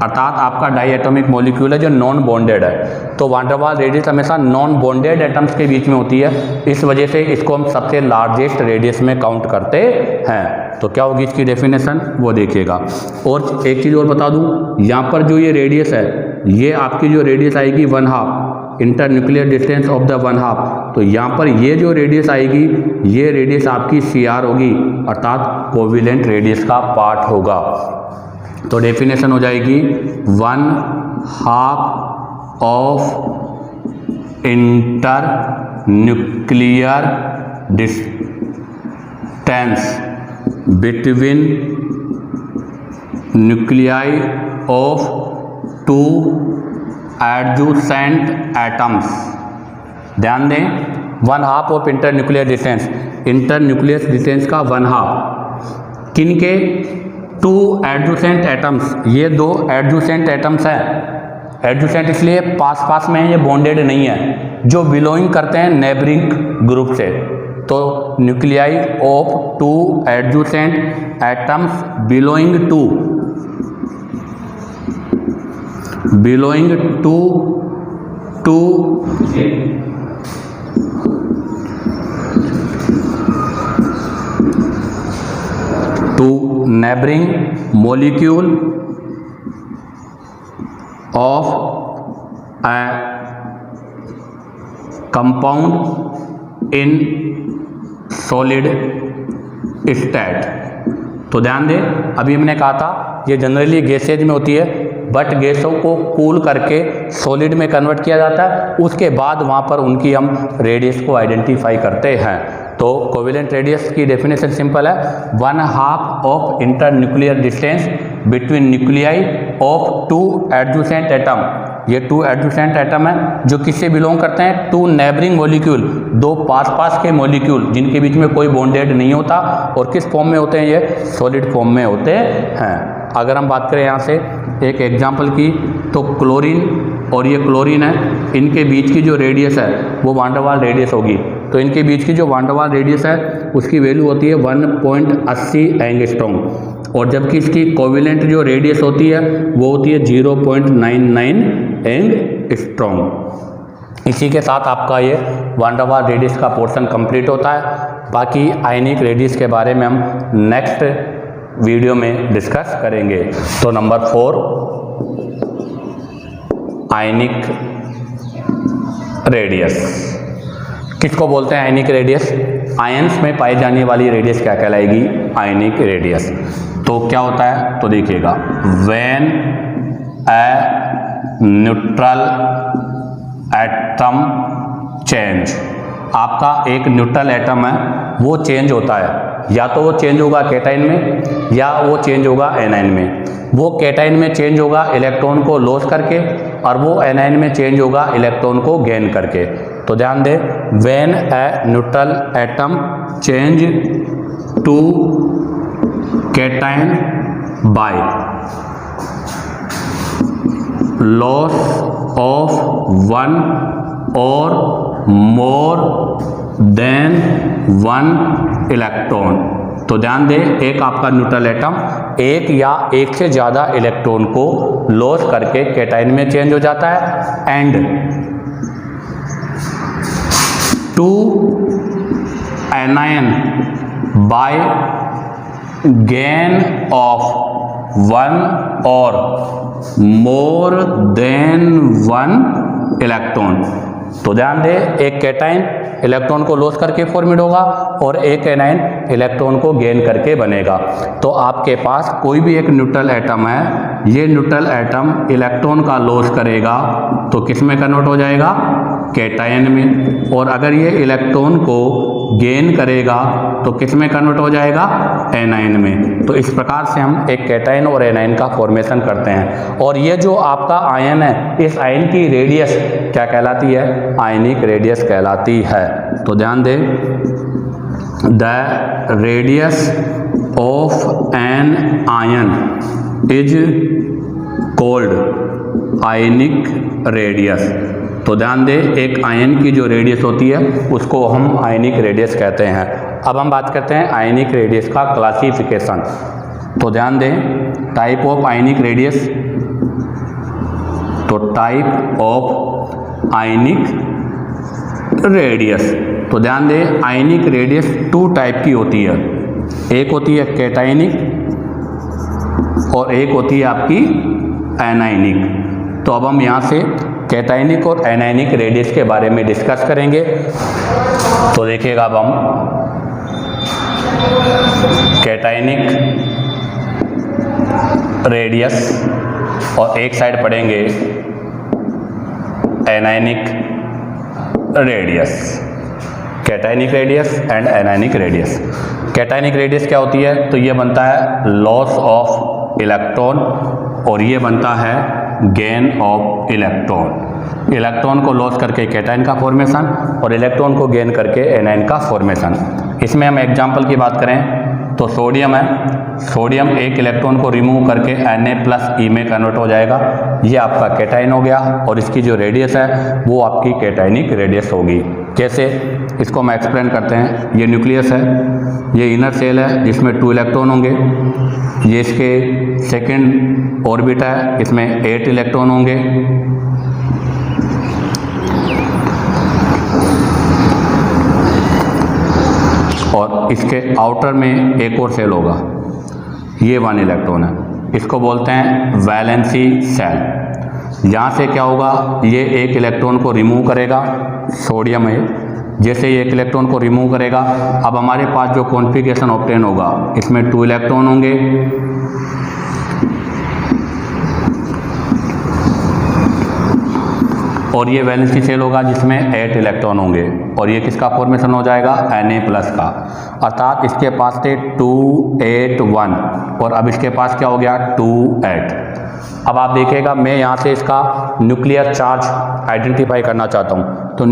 S1: अर्थात आपका डाई एटॉमिक मॉलिक्यूल है जो नॉन बॉन्डेड है। तो वान डेर वाल रेडियस हमेशा नॉन बॉन्डेड एटम्स के बीच में होती है, इस वजह से इसको हम सबसे लार्जेस्ट रेडियस में काउंट करते हैं। तो क्या होगी इसकी डेफिनेशन, वो देखिएगा। और एक चीज़ और बता दूं, यहाँ पर जो ये रेडियस है, ये आपकी जो रेडियस आएगी 1/2, internuclear distance of the one half, तो यहाँ पर ये जो रेडियस आएगी ये रेडियस आपकी CR होगी, अर्थात कोविलेंट रेडियस का पार्ट होगा। तो डेफिनेशन हो जाएगी 1/2 of internuclear distance between nuclei of 2 adjacent atoms. ध्यान दें 1/2 of internuclear distance, internuclear distance का 1/2 किन के, 2 एडजेसेंट एटम्स, ये 2 एडजेसेंट एटम्स हैं। एडजेसेंट इसलिए पास पास में है, ये बॉन्डेड नहीं है, जो बिलोंगिंग करते हैं नेबरिंग ग्रुप से। तो nuclei of 2 adjacent atoms belonging to 2 neighboring molecule of a compound in solid state। तो ध्यान दें, अभी हमने कहा था ये जनरली गैसेज में होती है, बट गैसों को कूल करके सॉलिड में कन्वर्ट किया जाता है, उसके बाद वहाँ पर उनकी हम रेडियस को आइडेंटिफाई करते हैं। तो कोवेलेंट रेडियस की डेफिनेशन सिंपल है, 1/2 of internuclear distance between nuclei of 2 adjacent atom. ये 2 एडजेसेंट एटम है जो किससे बिलोंग करते हैं, 2 नेबरिंग मॉलिक्यूल, 2 पास पास के मॉलिक्यूल जिनके बीच में कोई बॉन्डेड नहीं होता, और किस फॉर्म में होते हैं, ये सॉलिड फॉर्म में होते हैं। अगर हम बात करें यहाँ से एक एग्जाम्पल की, तो क्लोरीन और ये क्लोरीन है, इनके बीच की जो रेडियस है वो वान डेर वाल रेडियस होगी। तो इनके बीच की जो वान डेर वाल रेडियस है उसकी वैल्यू होती है 1.80 एंगस्ट्रॉम, और जबकि इसकी कोवेलेंट जो रेडियस होती है वो होती है 0.99 एंगस्ट्रॉम। इसी के साथ आपका ये वान डेर वाल रेडियस का पोर्शन कंप्लीट होता है। बाकी आयनिक रेडियस के बारे में हम नेक्स्ट वीडियो में डिस्कस करेंगे। तो नंबर 4 आयनिक रेडियस किसको बोलते हैं, आयनिक रेडियस। आयंस में पाई जाने वाली रेडियस क्या कहलाएगी, आयनिक रेडियस। तो क्या होता है, तो देखिएगा, when a neutral atom change, आपका एक न्यूट्रल एटम है वो चेंज होता है, या तो वो चेंज होगा कैटाइन में या वो चेंज होगा एनाइन में। वो कैटाइन में चेंज होगा इलेक्ट्रॉन को लॉस करके, और वो एनाइन में चेंज होगा इलेक्ट्रॉन को गेन करके। तो ध्यान दें, when a neutral atom change to cation by loss of 1 or more than 1 electron. तो ध्यान दें, एक आपका न्यूट्रल एटम एक या एक से ज़्यादा इलेक्ट्रॉन को लॉस करके कैटाइन में चेंज हो जाता है, and 2 anion by gain of 1 or more than 1 electron. तो ध्यान दें, एक कैटाइन इलेक्ट्रॉन को लॉस करके फॉर्मेट होगा और एक एनाइन इलेक्ट्रॉन को गेन करके बनेगा। तो आपके पास कोई भी एक न्यूट्रल एटम है, ये न्यूट्रल एटम इलेक्ट्रॉन का लॉस करेगा तो किस में कन्वर्ट हो जाएगा, कैटायन में, और अगर ये इलेक्ट्रॉन को गेन करेगा तो किस में कन्वर्ट हो जाएगा, एनाइन में। तो इस प्रकार से हम एक कैटायन और एनाइन का फॉर्मेशन करते हैं। और ये जो आपका आयन है, इस आयन की रेडियस क्या कहलाती है, आयनिक रेडियस कहलाती है। तो ध्यान दें, the radius of an ion is called ionic radius. तो ध्यान दें, एक आयन की जो रेडियस होती है उसको हम आयनिक रेडियस कहते हैं। अब हम बात करते हैं आयनिक रेडियस का क्लासिफिकेशन। तो ध्यान दें, टाइप ऑफ आयनिक रेडियस, तो टाइप ऑफ आयनिक रेडियस, तो ध्यान दें आयनिक रेडियस 2 टाइप की होती है, एक होती है कैटायनिक और एक होती है आपकी एनायनिक। तो अब हम यहाँ से कैटायनिक और एनायनिक रेडियस के बारे में डिस्कस करेंगे। तो देखिएगा अब हम कैटायनिक रेडियस और एक साइड पढ़ेंगे anionic radius, cationic radius and anionic radius. Cationic radius क्या होती है? तो ये बनता है लॉस ऑफ इलेक्ट्रॉन और ये बनता है गेन ऑफ इलेक्ट्रॉन। इलेक्ट्रॉन को लॉस करके कैटायन का फॉर्मेशन और इलेक्ट्रॉन को गेन करके एनायन का फॉर्मेशन। इसमें हम एग्जांपल की बात करें तो सोडियम है, सोडियम एक इलेक्ट्रॉन को रिमूव करके Na+E में कन्वर्ट हो जाएगा, ये आपका कैटायन हो गया और इसकी जो रेडियस है वो आपकी कैटायनिक रेडियस होगी। कैसे, इसको हम एक्सप्लेन करते हैं। ये न्यूक्लियस है, ये इनर सेल है जिसमें 2 इलेक्ट्रॉन होंगे, ये इसके सेकेंड ऑर्बिट है, इसमें 8 इलेक्ट्रॉन होंगे, और इसके आउटर में एक और सेल होगा, ये 1 इलेक्ट्रॉन है, इसको बोलते हैं वैलेंसी सेल। यहाँ से क्या होगा, ये एक इलेक्ट्रॉन को रिमूव करेगा, सोडियम है, जैसे ये एक इलेक्ट्रॉन को रिमूव करेगा, अब हमारे पास जो कॉन्फ़िगरेशन ऑब्टेन होगा इसमें 2 इलेक्ट्रॉन होंगे, और ये वैलेंसी सेल होगा जिसमें 8 इलेक्ट्रॉन होंगे, और ये किसका फॉर्मेशन हो जाएगा? Na+ का। अर्थात इसके पास थे 2 8 1 और अब इसके पास क्या हो गया? 2 8। अब आप देखिएगा, मैं यहाँ से इसका न्यूक्लियर चार्ज आइडेंटिफाई करना चाहता हूँ। तो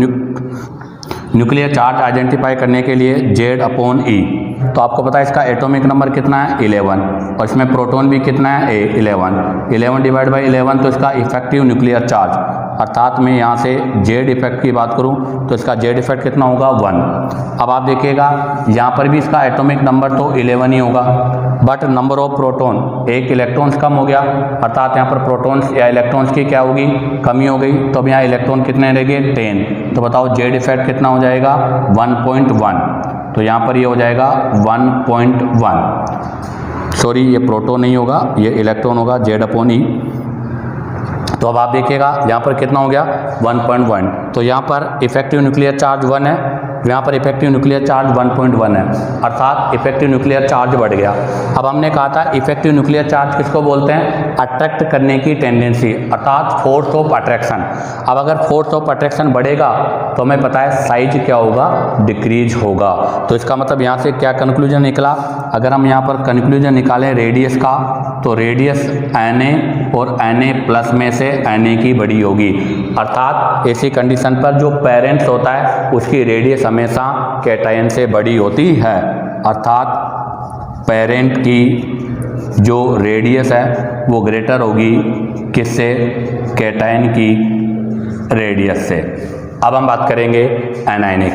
S1: न्यूक्लियर चार्ज आइडेंटिफाई करने के लिए Z/E, तो आपको पता है इसका एटॉमिक नंबर कितना है? 11, और इसमें प्रोटॉन भी कितना है? 11। 11 डिवाइड बाई 11 तो इसका इफेक्टिव न्यूक्लियर चार्ज, अर्थात मैं यहाँ से जेड इफेक्ट की बात करूँ तो इसका जेड इफेक्ट कितना होगा? 1। अब आप देखिएगा यहाँ पर भी इसका एटॉमिक नंबर तो 11 ही होगा, बट नंबर ऑफ प्रोटॉन, एक इलेक्ट्रॉन्स कम हो गया, अर्थात यहाँ पर प्रोटॉन्स या इलेक्ट्रॉन्स की क्या होगी? कमी हो गई। तो अब यहाँ इलेक्ट्रॉन कितने रह गए? 10। तो बताओ जेड इफेक्ट कितना हो जाएगा? 1.1। तो यहाँ पर ये हो जाएगा 1.1। सॉरी, ये प्रोटॉन नहीं होगा, ये इलेक्ट्रॉन होगा, Z/E। तो अब आप देखिएगा यहाँ पर कितना हो गया? 1.1। तो यहाँ पर इफेक्टिव न्यूक्लियर चार्ज 1 है, यहाँ पर इफेक्टिव न्यूक्लियर चार्ज 1.1 है, अर्थात इफेक्टिव न्यूक्लियर चार्ज बढ़ गया। अब हमने कहा था इफेक्टिव न्यूक्लियर चार्ज किसको बोलते हैं? अट्रैक्ट करने की टेंडेंसी, अर्थात फोर्स ऑफ अट्रैक्शन। अब अगर फोर्स ऑफ अट्रैक्शन बढ़ेगा तो हमें पता है साइज क्या होगा? डिक्रीज होगा। तो इसका मतलब यहाँ से क्या कंक्लूजन निकला? अगर हम यहाँ पर कंक्लूजन निकालें रेडियस का, तो रेडियस Na और Na+ में से Na की बड़ी होगी, अर्थात ऐसी कंडीशन पर जो पेरेंट्स होता है उसकी रेडियस हमेशा कैटायन से बड़ी होती है, अर्थात पेरेंट की जो रेडियस है वो ग्रेटर होगी किससे? कैटायन की रेडियस से। अब हम बात करेंगे एनायनिक।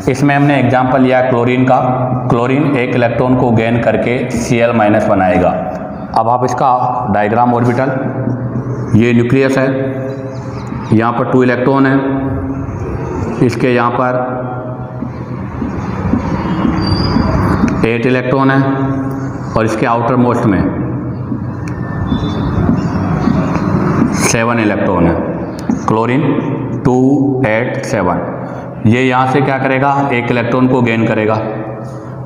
S1: इसमें हमने एग्जांपल लिया क्लोरीन का। क्लोरीन एक इलेक्ट्रॉन को गेन करके Cl- बनाएगा। अब आप इसका डायग्राम ऑर्बिटल, ये न्यूक्लियस है, यहाँ पर 2 इलेक्ट्रॉन है, इसके यहाँ पर 8 इलेक्ट्रॉन है और इसके आउटर मोस्ट में 7 इलेक्ट्रॉन है। क्लोरीन 2 8 7, ये यहाँ से क्या करेगा? एक इलेक्ट्रॉन को गेन करेगा,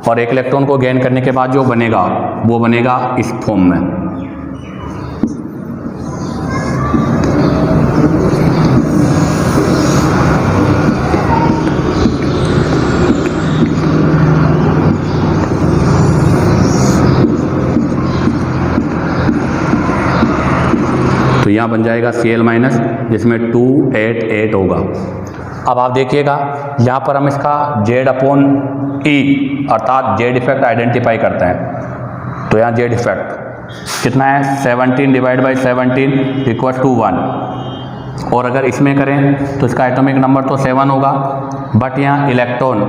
S1: और एक इलेक्ट्रॉन को गेन करने के बाद जो बनेगा वो बनेगा इस फॉर्म में। तो यहाँ बन जाएगा Cl- जिसमें 2 8 8 होगा। अब आप देखिएगा यहाँ पर हम इसका Z/E अर्थात जेड इफेक्ट आइडेंटिफाई करते हैं। तो यहाँ जेड इफेक्ट कितना है? 17 डिवाइड बाई 17 इक्वल टू 1। और अगर इसमें करें तो इसका एटॉमिक नंबर तो 7 होगा, बट यहाँ इलेक्ट्रॉन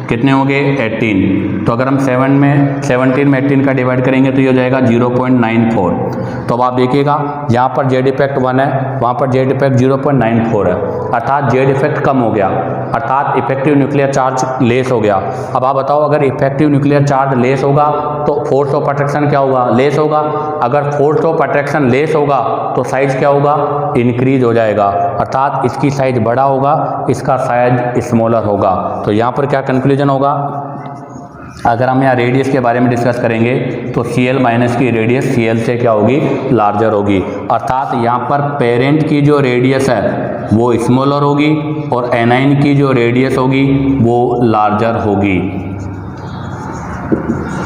S1: कितने हो गए 18। तो अगर हम 17 में 18 का डिवाइड करेंगे तो ये हो जाएगा 0.94। तो अब आप देखिएगा यहाँ पर जेड इफेक्ट 1 है, वहाँ पर जेड इफेक्ट 0.94 है, अर्थात जेड इफेक्ट कम हो गया, अर्थात इफेक्टिव न्यूक्लियर चार्ज लेस हो गया। अब आप बताओ अगर इफेक्टिव न्यूक्लियर चार्ज लेस होगा तो फोर्स ऑफ अट्रैक्शन क्या होगा, लेस होगा। अगर फोर्स ऑफ अट्रैक्शन लेस होगा तो साइज क्या होगा, इंक्रीज हो जाएगा, अर्थात इसकी साइज बड़ा होगा, इसका साइज स्मॉलर होगा। तो यहाँ पर क्या कंक्लूजन होगा, अगर हम यहाँ रेडियस के बारे में डिस्कस करेंगे तो Cl माइनस की रेडियस Cl से क्या होगी, लार्जर होगी, अर्थात यहाँ पर पेरेंट की जो रेडियस है वो स्मॉलर होगी और एनाइन की जो रेडियस होगी वो लार्जर होगी।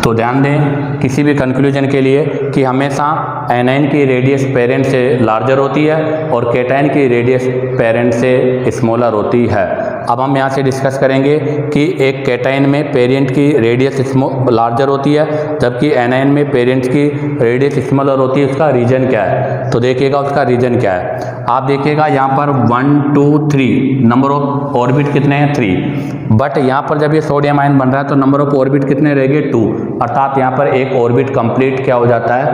S1: तो ध्यान दें किसी भी कंक्लूजन के लिए कि हमेशा एनाइन की रेडियस पेरेंट से लार्जर होती है और केटाइन की रेडियस पेरेंट से स्मॉलर होती है। अब हम यहाँ से डिस्कस करेंगे कि एक केटाइन में पेरेंट की रेडियस लार्जर होती है जबकि एनाइन में पेरेंट की रेडियस स्मॉलर होती है, उसका रीजन क्या है। तो देखिएगा उसका रीजन क्या है, आप देखिएगा यहाँ पर 1 2 3 नंबर ऑफ ऑर्बिट कितने हैं 3, बट यहाँ पर जब ये सोडियम आयन बन रहा है तो नंबर ऑफ ऑर्बिट कितने रह गए 2, अर्थात यहाँ पर एक ऑर्बिट कंप्लीट क्या हो जाता है,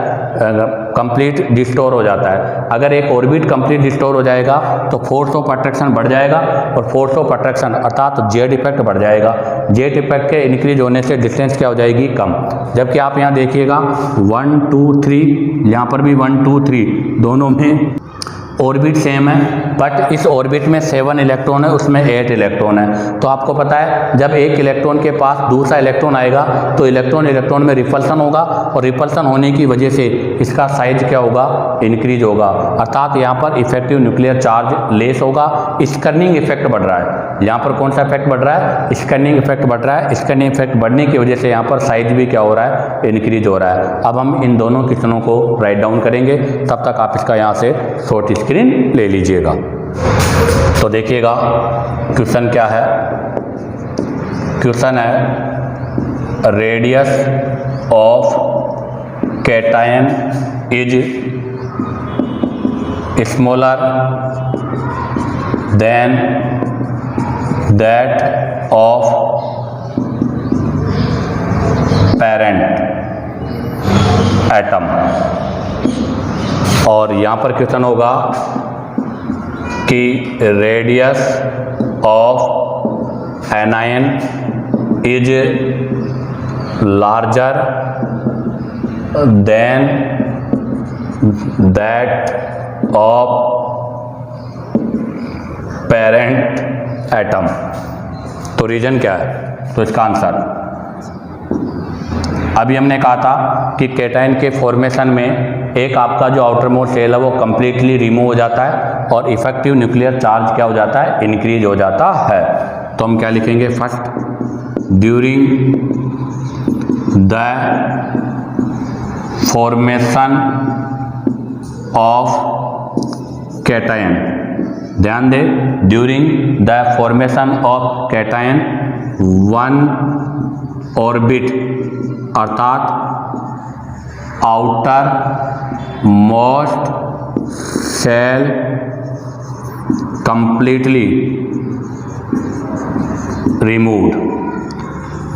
S1: कंप्लीट डिस्टोर हो जाता है। अगर एक ऑर्बिट कंप्लीट डिस्टोर हो जाएगा तो फोर्स ऑफ अट्रैक्शन बढ़ जाएगा और फोर्स ऑफ अट्रैक्शन अर्थात जेड इफेक्ट बढ़ जाएगा। जेड इफेक्ट के इंक्रीज होने से डिस्टेंस क्या हो जाएगी, कम। जबकि आप यहाँ देखिएगा 1 2 3, यहाँ पर भी 1 2 3 दोनों में ऑर्बिट सेम है, बट इस ऑर्बिट में 7 इलेक्ट्रॉन है, उसमें 8 इलेक्ट्रॉन है। तो आपको पता है जब एक इलेक्ट्रॉन के पास दूसरा इलेक्ट्रॉन आएगा तो इलेक्ट्रॉन में रिपल्सन होगा और रिपल्सन होने की वजह से इसका साइज क्या होगा, इंक्रीज होगा, अर्थात यहाँ पर इफेक्टिव न्यूक्लियर चार्ज लेस होगा। स्कर्निंग इफेक्ट बढ़ रहा है, यहाँ पर कौन सा इफेक्ट बढ़ रहा है, स्कर्निंग इफेक्ट बढ़ रहा है। स्कर्निंग इफेक्ट बढ़ने की वजह से यहाँ पर साइज भी क्या हो रहा है, इंक्रीज हो रहा है। अब हम इन दोनों क्वेश्चनों को राइट डाउन करेंगे, तब तक आप इसका यहाँ से शॉर्ट स्क्रीन ले लीजिएगा। तो देखिएगा क्वेश्चन क्या है, क्वेश्चन है radius of cation is smaller than that of parent atom. और यहाँ पर क्वेश्चन होगा कि radius of anion is larger than that of parent atom. तो रीजन क्या है, तो इसका आंसर अभी हमने कहा था कि कैटायन के फॉर्मेशन में एक आपका जो आउटर मोस्ट शेल है वो कम्प्लीटली रिमूव हो जाता है और इफेक्टिव न्यूक्लियर चार्ज क्या हो जाता है, इंक्रीज हो जाता है। तो हम क्या लिखेंगे, first during the formation of cation, ध्यान दे, during the formation of cation one orbit अर्थात outermost shell completely removed,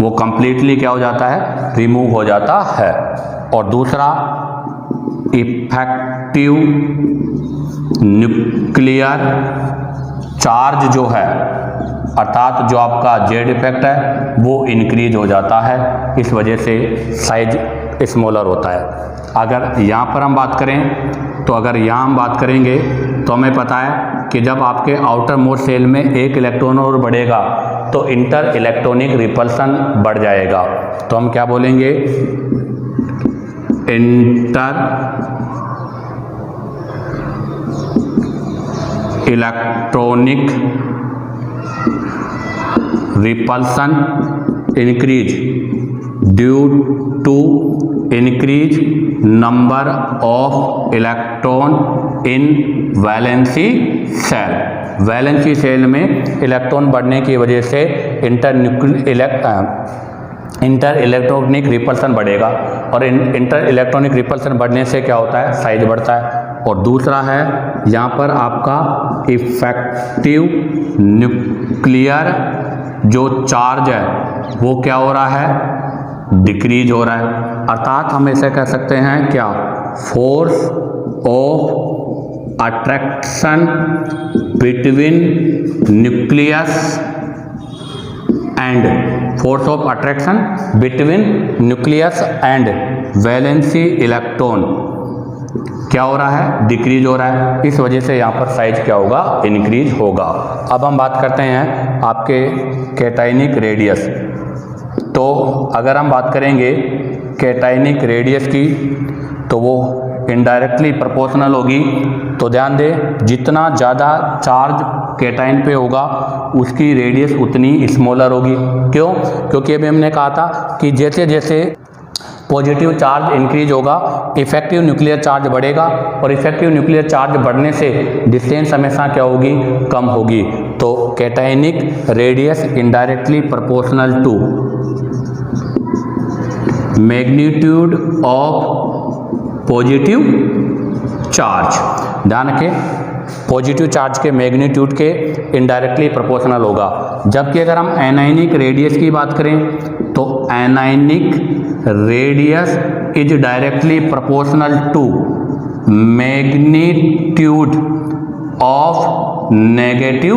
S1: वो कंप्लीटली क्या हो जाता है, रिमूव हो जाता है। और दूसरा इफेक्टिव न्यूक्लियर चार्ज जो है अर्थात जो आपका जेड इफेक्ट है वो इंक्रीज हो जाता है, इस वजह से साइज स्मॉलर होता है। अगर यहाँ पर हम बात करें तो अगर यहाँ हम बात करेंगे तो हमें पता है कि जब आपके आउटर मोस्ट शेल में एक इलेक्ट्रॉन और बढ़ेगा तो इंटर इलेक्ट्रॉनिक रिपल्सन बढ़ जाएगा। तो हम क्या बोलेंगे, interelectronic repulsion increase due to increase number of electron in valency shell. Valency shell में इलेक्ट्रॉन बढ़ने की वजह से इंटर इलेक्ट्रॉनिक रिपल्सन बढ़ेगा और इंटर इलेक्ट्रॉनिक रिपल्सन बढ़ने से क्या होता है, साइज बढ़ता है। और दूसरा है यहाँ पर आपका इफेक्टिव न्यूक्लियर जो चार्ज है वो क्या हो रहा है, डिक्रीज हो रहा है। अर्थात हम ऐसे कह सकते हैं क्या, force of attraction between nucleus and force of attraction between nucleus and valency electron क्या हो रहा है, डिक्रीज हो रहा है। इस वजह से यहाँ पर साइज क्या होगा, इंक्रीज होगा। अब हम बात करते हैं आपके कैटायनिक रेडियस। तो अगर हम बात करेंगे कैटायनिक रेडियस की तो वो इनडायरेक्टली प्रोपोर्शनल होगी। तो ध्यान दें, जितना ज़्यादा चार्ज कैटायन पे होगा उसकी रेडियस उतनी स्मॉलर होगी। क्यों? क्योंकि अभी हमने कहा था कि जैसे जैसे पॉजिटिव चार्ज इंक्रीज होगा इफेक्टिव न्यूक्लियर चार्ज बढ़ेगा, और इफेक्टिव न्यूक्लियर चार्ज बढ़ने से डिस्टेंस हमेशा क्या होगी, कम होगी। तो cationic radius indirectly proportional to magnitude of positive charge. ध्यान रखें, पॉजिटिव चार्ज के मैग्नीट्यूड के इनडायरेक्टली प्रोपोर्शनल होगा। जबकि अगर हम एनायनिक रेडियस की बात करें तो anionic radius is directly proportional to magnitude of negative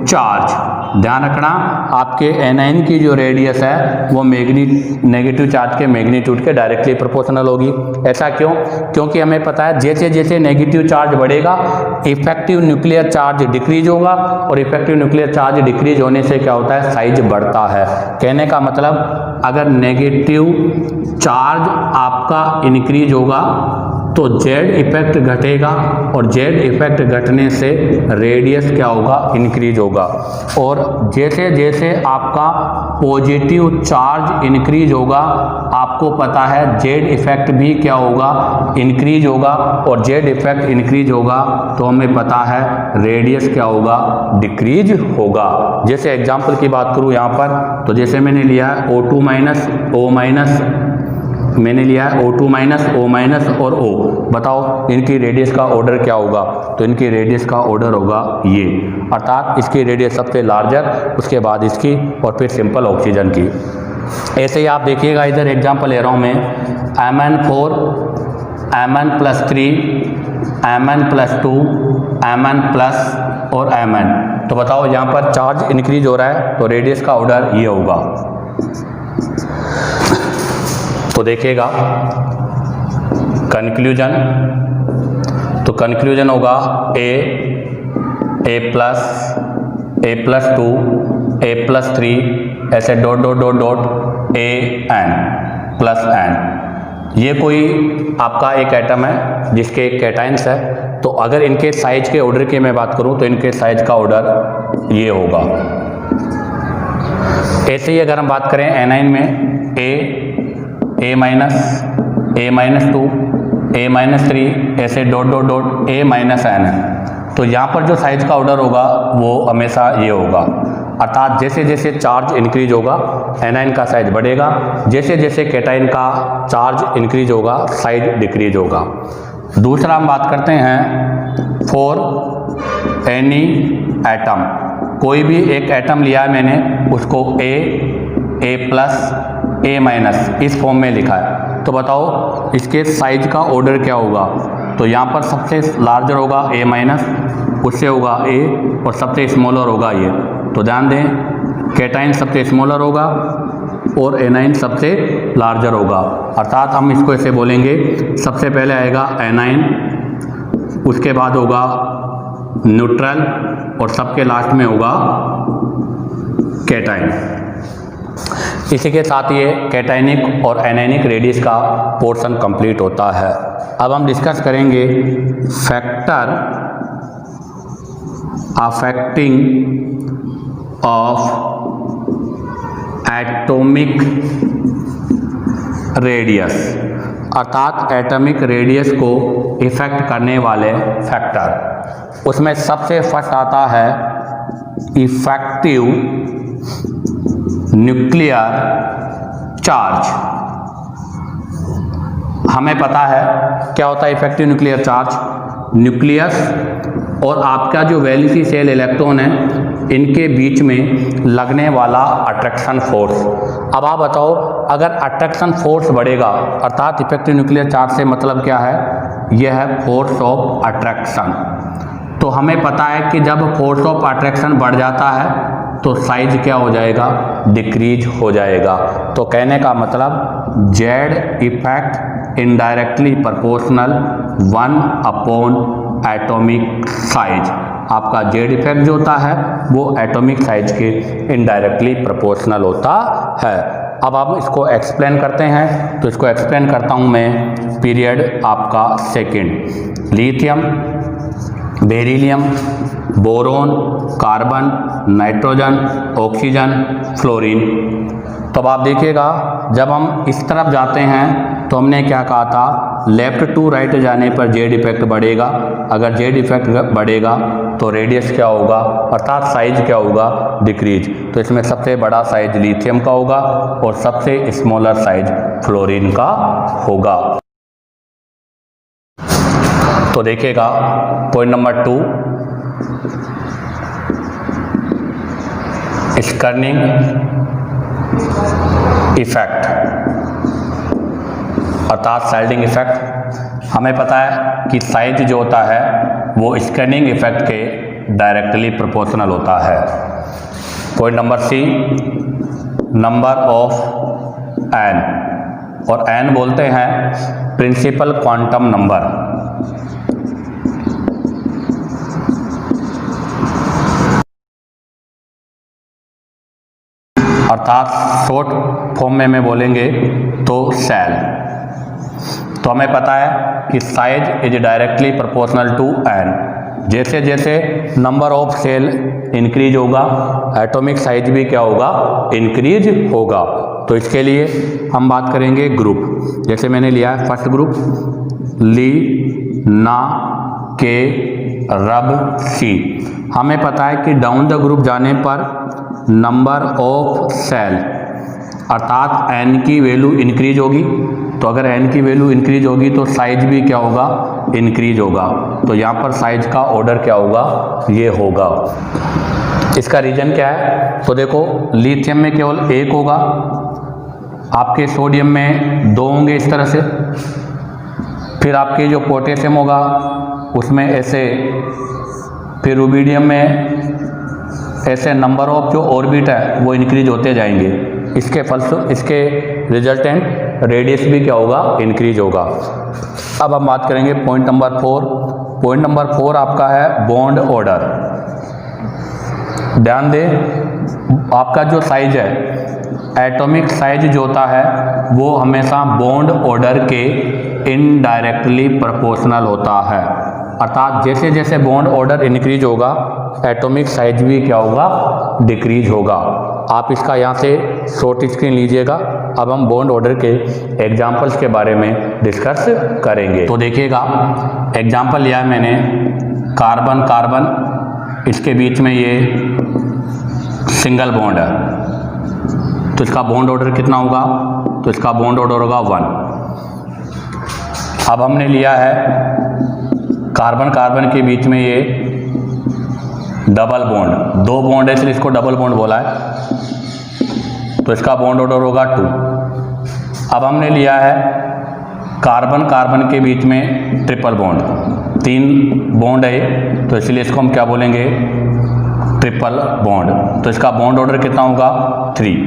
S1: charge. ध्यान रखना, आपके एनायन की जो रेडियस है वो नेगेटिव चार्ज के मैग्नीट्यूड के डायरेक्टली प्रोपोर्शनल होगी। ऐसा क्यों? क्योंकि हमें पता है जैसे जैसे नेगेटिव चार्ज बढ़ेगा इफेक्टिव न्यूक्लियर चार्ज डिक्रीज होगा, और इफेक्टिव न्यूक्लियर चार्ज डिक्रीज होने से क्या होता है, साइज बढ़ता है। कहने का मतलब अगर नेगेटिव चार्ज आपका इंक्रीज होगा तो जेड इफेक्ट घटेगा, और जेड इफेक्ट घटने से रेडियस क्या होगा, इंक्रीज होगा। और जैसे जैसे आपका पॉजिटिव चार्ज इंक्रीज होगा आपको पता है जेड इफेक्ट भी क्या होगा, इंक्रीज होगा, और जेड इफेक्ट इंक्रीज होगा तो हमें पता है रेडियस क्या होगा, डिक्रीज होगा। जैसे एग्जांपल की बात करूँ यहाँ पर, तो जैसे मैंने लिया है O2 माइनस O माइनस, मैंने लिया है O2 माइनस O माइनस और O। बताओ इनकी रेडियस का ऑर्डर क्या होगा? तो इनकी रेडियस का ऑर्डर होगा ये, अर्थात इसकी रेडियस सबसे लार्जर, उसके बाद इसकी, और फिर सिंपल ऑक्सीजन की। ऐसे ही आप देखिएगा, इधर एग्जांपल ले रहा हूँ मैं, Mn4 Mn+3 Mn+2 Mn+ और Mn। तो बताओ यहाँ पर चार्ज इंक्रीज हो रहा है तो रेडियस का ऑर्डर ये होगा। तो देखिएगा कंक्लूजन, तो कंक्लूजन होगा A+, A+2, A+3 ऐसे dot dot dot dot AN+N। ये कोई आपका एक एटम है जिसके कैटायंस है। तो अगर इनके साइज के ऑर्डर की मैं बात करूं तो इनके साइज का ऑर्डर ये होगा। ऐसे ही अगर हम बात करें एनाइन में A-, A-2, A-3 ऐसे डॉट डॉट डॉट A-N है। तो यहाँ पर जो साइज का ऑर्डर होगा वो हमेशा ये होगा, अर्थात जैसे जैसे चार्ज इंक्रीज होगा एनाइन का साइज बढ़ेगा, जैसे जैसे कैटाइन का चार्ज इंक्रीज होगा साइज डिक्रीज होगा। दूसरा हम बात करते हैं फॉर एनी एटम, कोई भी एक एटम लिया है मैंने, उसको A+, A- इस फॉर्म में लिखा है। तो बताओ इसके साइज का ऑर्डर क्या होगा? तो यहाँ पर सबसे लार्जर होगा A-, उससे होगा A, और सबसे स्मॉलर होगा ये। तो ध्यान दें, कैटाइन सबसे स्मॉलर होगा और एनाइन सबसे लार्जर होगा। अर्थात हम इसको ऐसे बोलेंगे, सबसे पहले आएगा एनाइन, उसके बाद होगा न्यूट्रल, और सबके लास्ट में होगा कैटाइन। इसी के साथ ये कैटाइनिक और एनाइनिक रेडियस का पोर्शन कंप्लीट होता है। अब हम डिस्कस करेंगे factor affecting of atomic radius, अर्थात एटॉमिक रेडियस को इफेक्ट करने वाले फैक्टर। उसमें सबसे फर्स्ट आता है इफेक्टिव न्यूक्लियर चार्ज। हमें पता है क्या होता है इफेक्टिव न्यूक्लियर चार्ज। न्यूक्लियस और आपका जो वैलेंसी शेल इलेक्ट्रॉन है इनके बीच में लगने वाला अट्रैक्शन फोर्स। अब आप बताओ, अगर अट्रैक्शन फोर्स बढ़ेगा, अर्थात इफेक्टिव न्यूक्लियर चार्ज से मतलब क्या है, यह है फोर्स ऑफ अट्रैक्शन। तो हमें पता है कि जब फोर्स ऑफ अट्रैक्शन बढ़ जाता है तो साइज क्या हो जाएगा, डिक्रीज हो जाएगा। तो कहने का मतलब Z effect indirectly proportional 1 atomic size. आपका जेड इफेक्ट जो होता है वो एटॉमिक साइज के इनडायरेक्टली प्रोपोर्शनल होता है। अब आप इसको एक्सप्लेन करते हैं, तो इसको एक्सप्लेन करता हूँ मैं पीरियड आपका second. Lithium, beryllium, boron, carbon, nitrogen, oxygen, fluorine. तो अब आप देखिएगा, जब हम इस तरफ जाते हैं तो हमने क्या कहा था, लेफ्ट टू राइट जाने पर जेड इफेक्ट बढ़ेगा। अगर जेड इफेक्ट बढ़ेगा तो रेडियस क्या होगा, अर्थात साइज क्या होगा, डिक्रीज। तो इसमें सबसे बड़ा साइज लिथियम का होगा और सबसे स्मॉलर साइज फ्लोरीन का होगा। तो देखिएगा पॉइंट नंबर 2, स्कर्निंग इफेक्ट अर्थात सैल्डिंग इफेक्ट। हमें पता है कि साइज जो होता है वो स्कैनिंग इफेक्ट के डायरेक्टली प्रोपोर्शनल होता है। Point number C, number of N, और एन बोलते हैं प्रिंसिपल क्वांटम नंबर। अर्थात शॉर्ट फॉर्म में बोलेंगे तो सेल। तो हमें पता है कि size is directly proportional to N. जैसे जैसे नंबर ऑफ सेल इंक्रीज होगा, एटॉमिक साइज भी क्या होगा, इंक्रीज होगा। तो इसके लिए हम बात करेंगे ग्रुप। जैसे मैंने लिया है फर्स्ट ग्रुप, ली, ना, के, रब, सी। हमें पता है कि डाउन द ग्रुप जाने पर नंबर ऑफ सेल अर्थात एन की वैल्यू इंक्रीज होगी। तो अगर एन की वैल्यू इंक्रीज होगी तो साइज भी क्या होगा, इंक्रीज होगा। तो यहाँ पर साइज का ऑर्डर क्या होगा, ये होगा। इसका रीजन क्या है, तो देखो लिथियम में केवल 1 होगा, आपके सोडियम में 2 होंगे इस तरह से, फिर आपके जो पोटेशियम होगा उसमें ऐसे, फिर रुबिडियम में ऐसे नंबर ऑफ जो ऑर्बिट है वो इंक्रीज होते जाएंगे। इसके रिजल्टेंट रेडियस भी क्या होगा, इंक्रीज होगा। अब हम बात करेंगे पॉइंट नंबर 4। पॉइंट नंबर 4 आपका है बॉन्ड ऑर्डर। ध्यान दें, आपका जो साइज है, एटॉमिक साइज जो होता है वो हमेशा बॉन्ड ऑर्डर के इनडायरेक्टली प्रोपोर्शनल होता है। अर्थात जैसे जैसे बॉन्ड ऑर्डर इंक्रीज होगा, एटॉमिक साइज भी क्या होगा, डिक्रीज होगा। आप इसका यहाँ से शॉर्ट स्क्रीन लीजिएगा। अब हम बॉन्ड ऑर्डर के एग्जाम्पल्स के बारे में डिस्कस करेंगे। तो देखिएगा, एग्जाम्पल लिया है मैंने, कार्बन कार्बन, इसके बीच में ये सिंगल बॉन्ड है, तो इसका बॉन्ड ऑर्डर कितना होगा, तो इसका बॉन्ड ऑर्डर होगा 1। अब हमने लिया है कार्बन कार्बन के बीच में ये डबल बॉन्ड, 2 बॉन्ड है इसलिए इसको डबल बॉन्ड बोला है, तो इसका बॉन्ड ऑर्डर होगा 2। अब हमने लिया है कार्बन कार्बन के बीच में ट्रिपल बॉन्ड, 3 बॉन्ड है तो इसलिए इसको हम क्या बोलेंगे, ट्रिपल बॉन्ड। तो इसका बॉन्ड ऑर्डर कितना होगा, 3।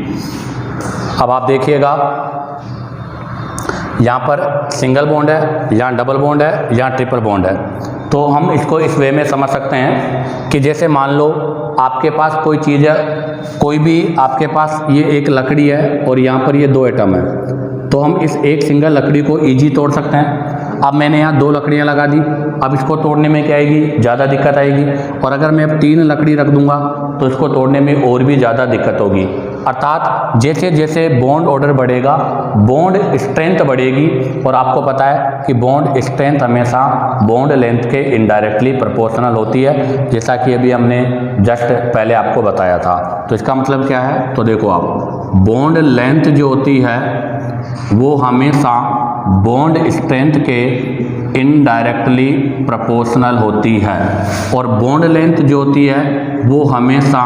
S1: अब आप देखिएगा, यहाँ पर सिंगल बॉन्ड है, यहाँ डबल बॉन्ड है, यहाँ ट्रिपल बॉन्ड है। तो हम इसको इस वे में समझ सकते हैं कि जैसे मान लो आपके पास कोई चीज़ है, कोई भी आपके पास ये एक लकड़ी है और यहाँ पर ये 2 एटम है, तो हम इस एक सिंगल लकड़ी को इजी तोड़ सकते हैं। अब मैंने यहाँ 2 लकड़ियाँ लगा दी, अब इसको तोड़ने में क्या आएगी, ज़्यादा दिक्कत आएगी। और अगर मैं अब 3 लकड़ी रख दूंगा तो इसको तोड़ने में और भी ज़्यादा दिक्कत होगी। अर्थात जैसे जैसे बॉन्ड ऑर्डर बढ़ेगा, बॉन्ड स्ट्रेंथ बढ़ेगी, और आपको पता है कि बॉन्ड स्ट्रेंथ हमेशा बॉन्ड लेंथ के इनडायरेक्टली प्रोपोर्शनल होती है, जैसा कि अभी हमने जस्ट पहले आपको बताया था। तो इसका मतलब क्या है, तो देखो आप, बॉन्ड लेंथ जो होती है वो हमेशा बॉन्ड स्ट्रेंथ के इनडायरेक्टली प्रोपोर्शनल होती है, और बॉन्ड लेंथ जो होती है वो हमेशा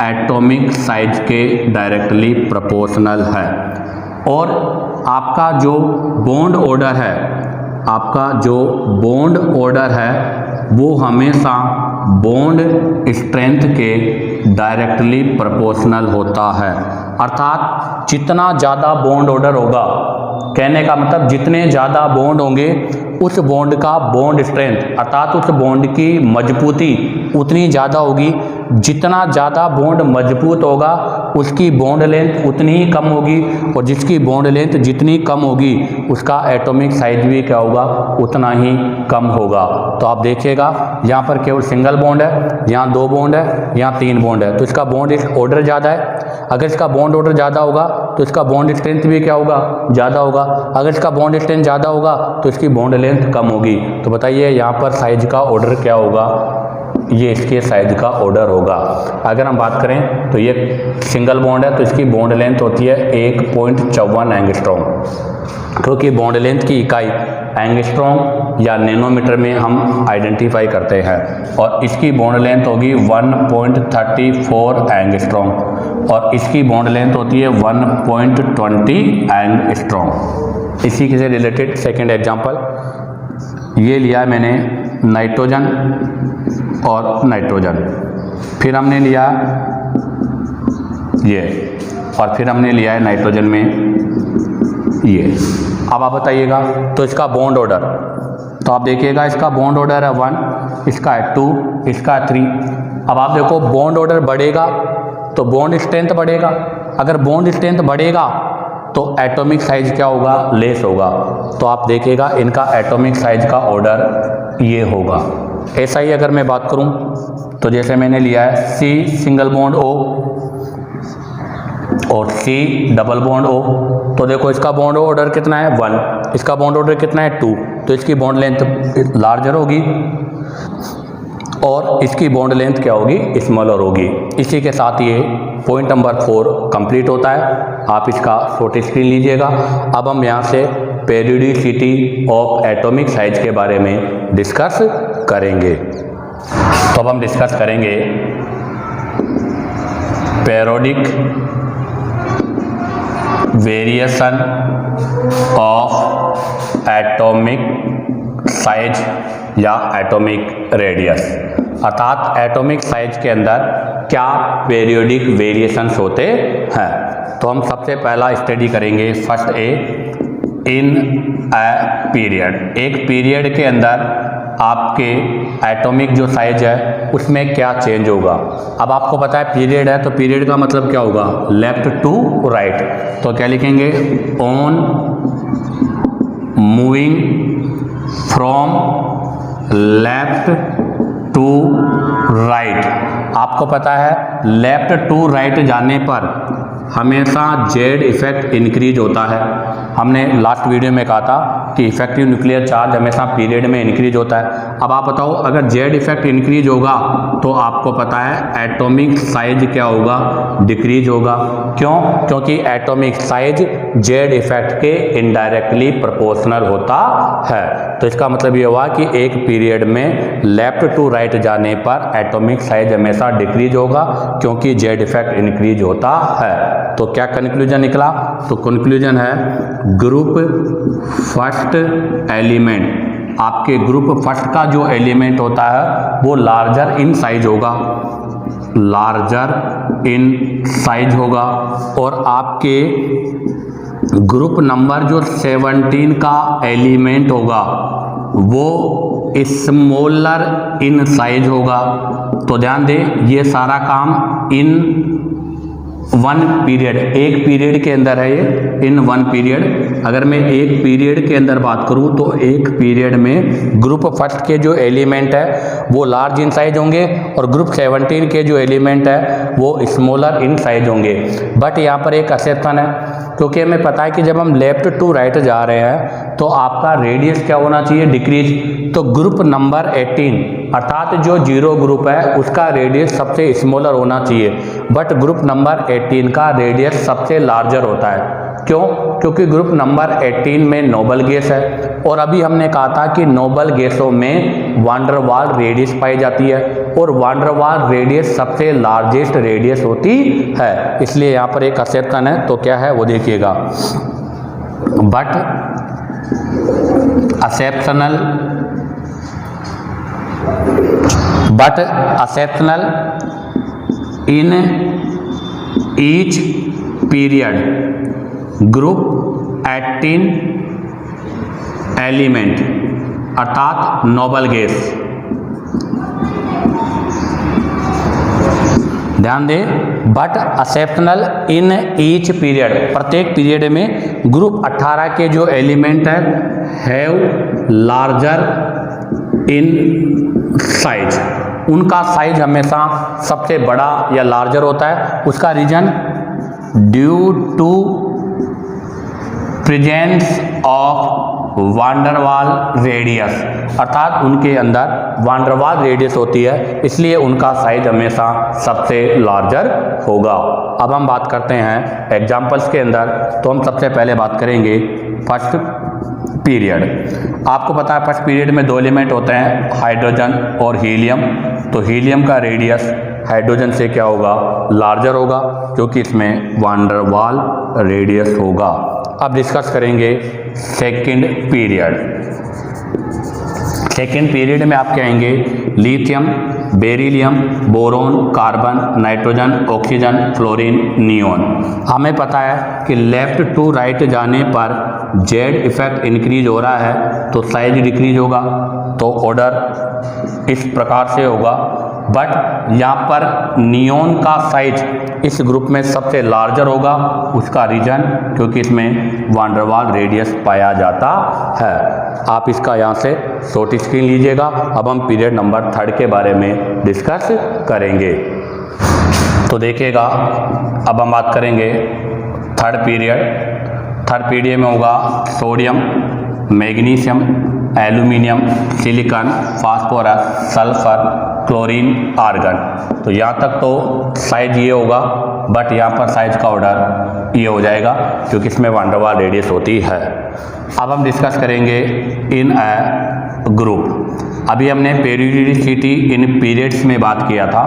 S1: एटॉमिक साइज के डायरेक्टली प्रोपोर्शनल है। और आपका जो बॉन्ड ऑर्डर है, आपका जो बॉन्ड ऑर्डर है वो हमेशा बॉन्ड स्ट्रेंथ के डायरेक्टली प्रोपोर्शनल होता है। अर्थात जितना ज़्यादा बॉन्ड ऑर्डर होगा, कहने का मतलब जितने ज़्यादा बॉन्ड होंगे उस बॉन्ड का बॉन्ड स्ट्रेंथ अर्थात उस बॉन्ड की मजबूती उतनी ज़्यादा होगी। जितना ज़्यादा बॉन्ड मजबूत होगा उसकी बॉन्ड लेंथ उतनी ही कम होगी, और जिसकी बॉन्ड लेंथ जितनी कम होगी उसका एटॉमिक साइज भी क्या होगा, उतना ही कम होगा। तो आप देखिएगा यहाँ पर केवल सिंगल बॉन्ड है, यहाँ 2 बॉन्ड है, यहाँ 3 बॉन्ड है, तो इसका बॉन्ड ऑर्डर ज़्यादा है। अगर इसका बॉन्ड ऑर्डर ज़्यादा होगा तो इसका बॉन्ड स्ट्रेंथ भी क्या होगा, ज़्यादा होगा। अगर इसका बॉन्ड स्ट्रेंथ ज़्यादा होगा तो इसकी बॉन्ड लेंथ कम होगी। तो बताइए यहाँ पर साइज का ऑर्डर क्या होगा, ये इसके साइज का ऑर्डर होगा। अगर हम बात करें तो ये सिंगल बॉन्ड है तो इसकी बॉन्ड लेंथ होती है 1.54 एंगस्ट्रॉम, क्योंकि बॉन्ड लेंथ की इकाई एंगस्ट्रॉम या नैनोमीटर में हम आइडेंटिफाई करते हैं, और इसकी बॉन्ड लेंथ होगी 1.34 एंगस्ट्रॉम और इसकी बॉन्ड लेंथ होती है 1.20 एंगस्ट्रॉम। इसी से रिलेटेड सेकेंड एग्जाम्पल ये लिया है मैंने, नाइट्रोजन और नाइट्रोजन, फिर हमने लिया ये, और फिर हमने लिया है नाइट्रोजन में ये। अब आप बताइएगा तो इसका बॉन्ड ऑर्डर, तो आप देखिएगा इसका बॉन्ड ऑर्डर है 1, इसका है 2, इसका है 3। अब आप देखो बॉन्ड ऑर्डर बढ़ेगा तो बॉन्ड स्ट्रेंथ बढ़ेगा, अगर बॉन्ड स्ट्रेंथ बढ़ेगा तो एटॉमिक साइज क्या होगा, लेस होगा। तो आप देखिएगा इनका एटॉमिक साइज का ऑर्डर ये होगा। ऐसा ही अगर मैं बात करूं तो जैसे मैंने लिया है C सिंगल बॉन्ड O और C डबल बॉन्ड O, तो देखो इसका बॉन्ड ऑर्डर कितना है 1, इसका बॉन्ड ऑर्डर कितना है 2, तो इसकी बॉन्ड लेंथ लार्जर होगी और इसकी बॉन्ड लेंथ क्या होगी, स्मॉलर होगी। इसी के साथ ये पॉइंट नंबर 4 कंप्लीट होता है। आप इसका शॉर्ट स्क्रीन लीजिएगा। अब हम यहाँ से पेरियोडिसिटी ऑफ एटॉमिक साइज के बारे में डिस्कस करेंगे। तो अब हम डिस्कस करेंगे periodic variation of atomic size या एटॉमिक रेडियस, अर्थात एटॉमिक साइज के अंदर क्या पेरियोडिक वेरिएशंस होते हैं। तो हम सबसे पहला स्टडी करेंगे फर्स्ट इन ए पीरियड। एक पीरियड के अंदर आपके एटॉमिक जो साइज है उसमें क्या चेंज होगा। अब आपको पता है पीरियड है तो पीरियड का मतलब क्या होगा, लेफ्ट टू राइट। तो क्या लिखेंगे, on moving from left to right. आपको पता है लेफ्ट टू राइट जाने पर हमेशा जेड इफेक्ट इंक्रीज होता है। हमने लास्ट वीडियो में कहा था कि इफेक्टिव न्यूक्लियर चार्ज हमेशा पीरियड में इंक्रीज होता है। अब आप बताओ अगर जेड इफेक्ट इंक्रीज होगा तो आपको पता है एटॉमिक साइज क्या होगा, डिक्रीज होगा। क्यों? क्योंकि एटॉमिक साइज जेड इफेक्ट के इनडायरेक्टली प्रोपोर्शनल होता है। तो इसका मतलब ये हुआ कि एक पीरियड में लेफ्ट टू राइट जाने पर एटॉमिक साइज हमेशा डिक्रीज होगा क्योंकि जेड इफेक्ट इंक्रीज होता है। तो क्या कंक्लूजन निकला? तो कंक्लूजन है ग्रुप फर्स्ट एलिमेंट, आपके ग्रुप फर्स्ट का जो एलिमेंट होता है वो लार्जर इन साइज होगा, लार्जर इन साइज होगा। और आपके ग्रुप नंबर जो 17 का एलिमेंट होगा वो स्मॉलर इन साइज होगा। तो ध्यान दें ये सारा काम इन वन पीरियड, एक पीरियड के अंदर है ये, इन वन पीरियड। अगर मैं एक पीरियड के अंदर बात करूं तो एक पीरियड में ग्रुप फर्स्ट के जो एलिमेंट है वो लार्ज इन साइज होंगे और ग्रुप 17 के जो एलिमेंट है वो स्मॉलर इन साइज होंगे। बट यहाँ पर एक एक्सेप्शन है, क्योंकि हमें पता है कि जब हम लेफ्ट टू राइट जा रहे हैं तो आपका रेडियस क्या होना चाहिए, डिक्रीज। तो ग्रुप नंबर 18 अर्थात जो जीरो ग्रुप है उसका रेडियस सबसे स्मॉलर होना चाहिए, बट ग्रुप नंबर 18 का रेडियस सबसे लार्जर होता है। क्यों? क्योंकि ग्रुप नंबर 18 में नोबल गैस है और अभी हमने कहा था कि नोबल गैसों में वान डेर वाल रेडियस पाई जाती है और वान डेर वाल रेडियस सबसे लार्जेस्ट रेडियस होती है, इसलिए यहाँ पर एक एक्सेप्शन है। तो क्या है वो देखिएगा, but exceptional in each period group 18 element अर्थात नोबल गैस, ध्यान दें, but exceptional in each period, प्रत्येक पीरियड में ग्रुप 18 के जो element have larger in size, उनका साइज हमेशा सबसे बड़ा या लार्जर होता है। उसका reason due to presence of van der Waals radius, अर्थात उनके अंदर वान डेर वाल रेडियस होती है, इसलिए उनका साइज हमेशा सबसे लार्जर होगा। अब हम बात करते हैं एग्जाम्पल्स के अंदर, तो हम सबसे पहले बात करेंगे फर्स्ट पीरियड। आपको पता है फर्स्ट पीरियड में दो एलिमेंट होते हैं, हाइड्रोजन और हीलियम। तो हीलियम का रेडियस हाइड्रोजन से क्या होगा, लार्जर होगा, क्योंकि इसमें वान डेर वाल रेडियस होगा। अब डिस्कस करेंगे सेकंड पीरियड। सेकंड पीरियड में आप क्या आएंगे, lithium, beryllium, boron, carbon, nitrogen, oxygen, fluorine, neon. हमें पता है कि लेफ्ट टू राइट जाने पर जेड इफेक्ट इंक्रीज हो रहा है तो साइज डिक्रीज होगा, तो ऑर्डर इस प्रकार से होगा। बट यहाँ पर नियोन का साइज इस ग्रुप में सबसे लार्जर होगा, उसका रीजन क्योंकि इसमें वान डेर वाल रेडियस पाया जाता है। आप इसका यहाँ से शॉर्ट स्क्रीन लीजिएगा। अब हम पीरियड नंबर 3 के बारे में डिस्कस करेंगे। तो देखिएगा, अब हम बात करेंगे थर्ड पीरियड में होगा sodium, magnesium, aluminium, silicon, phosphorus, sulphur, chlorine, argon. तो यहाँ तक तो साइज ये होगा, बट यहाँ पर साइज का ऑर्डर ये हो जाएगा क्योंकि इसमें वान डेर वाल रेडियस होती है। अब हम डिस्कस करेंगे इन अ ग्रुप। अभी हमने पीरियडिसिटी इन पीरियड्स में बात किया था,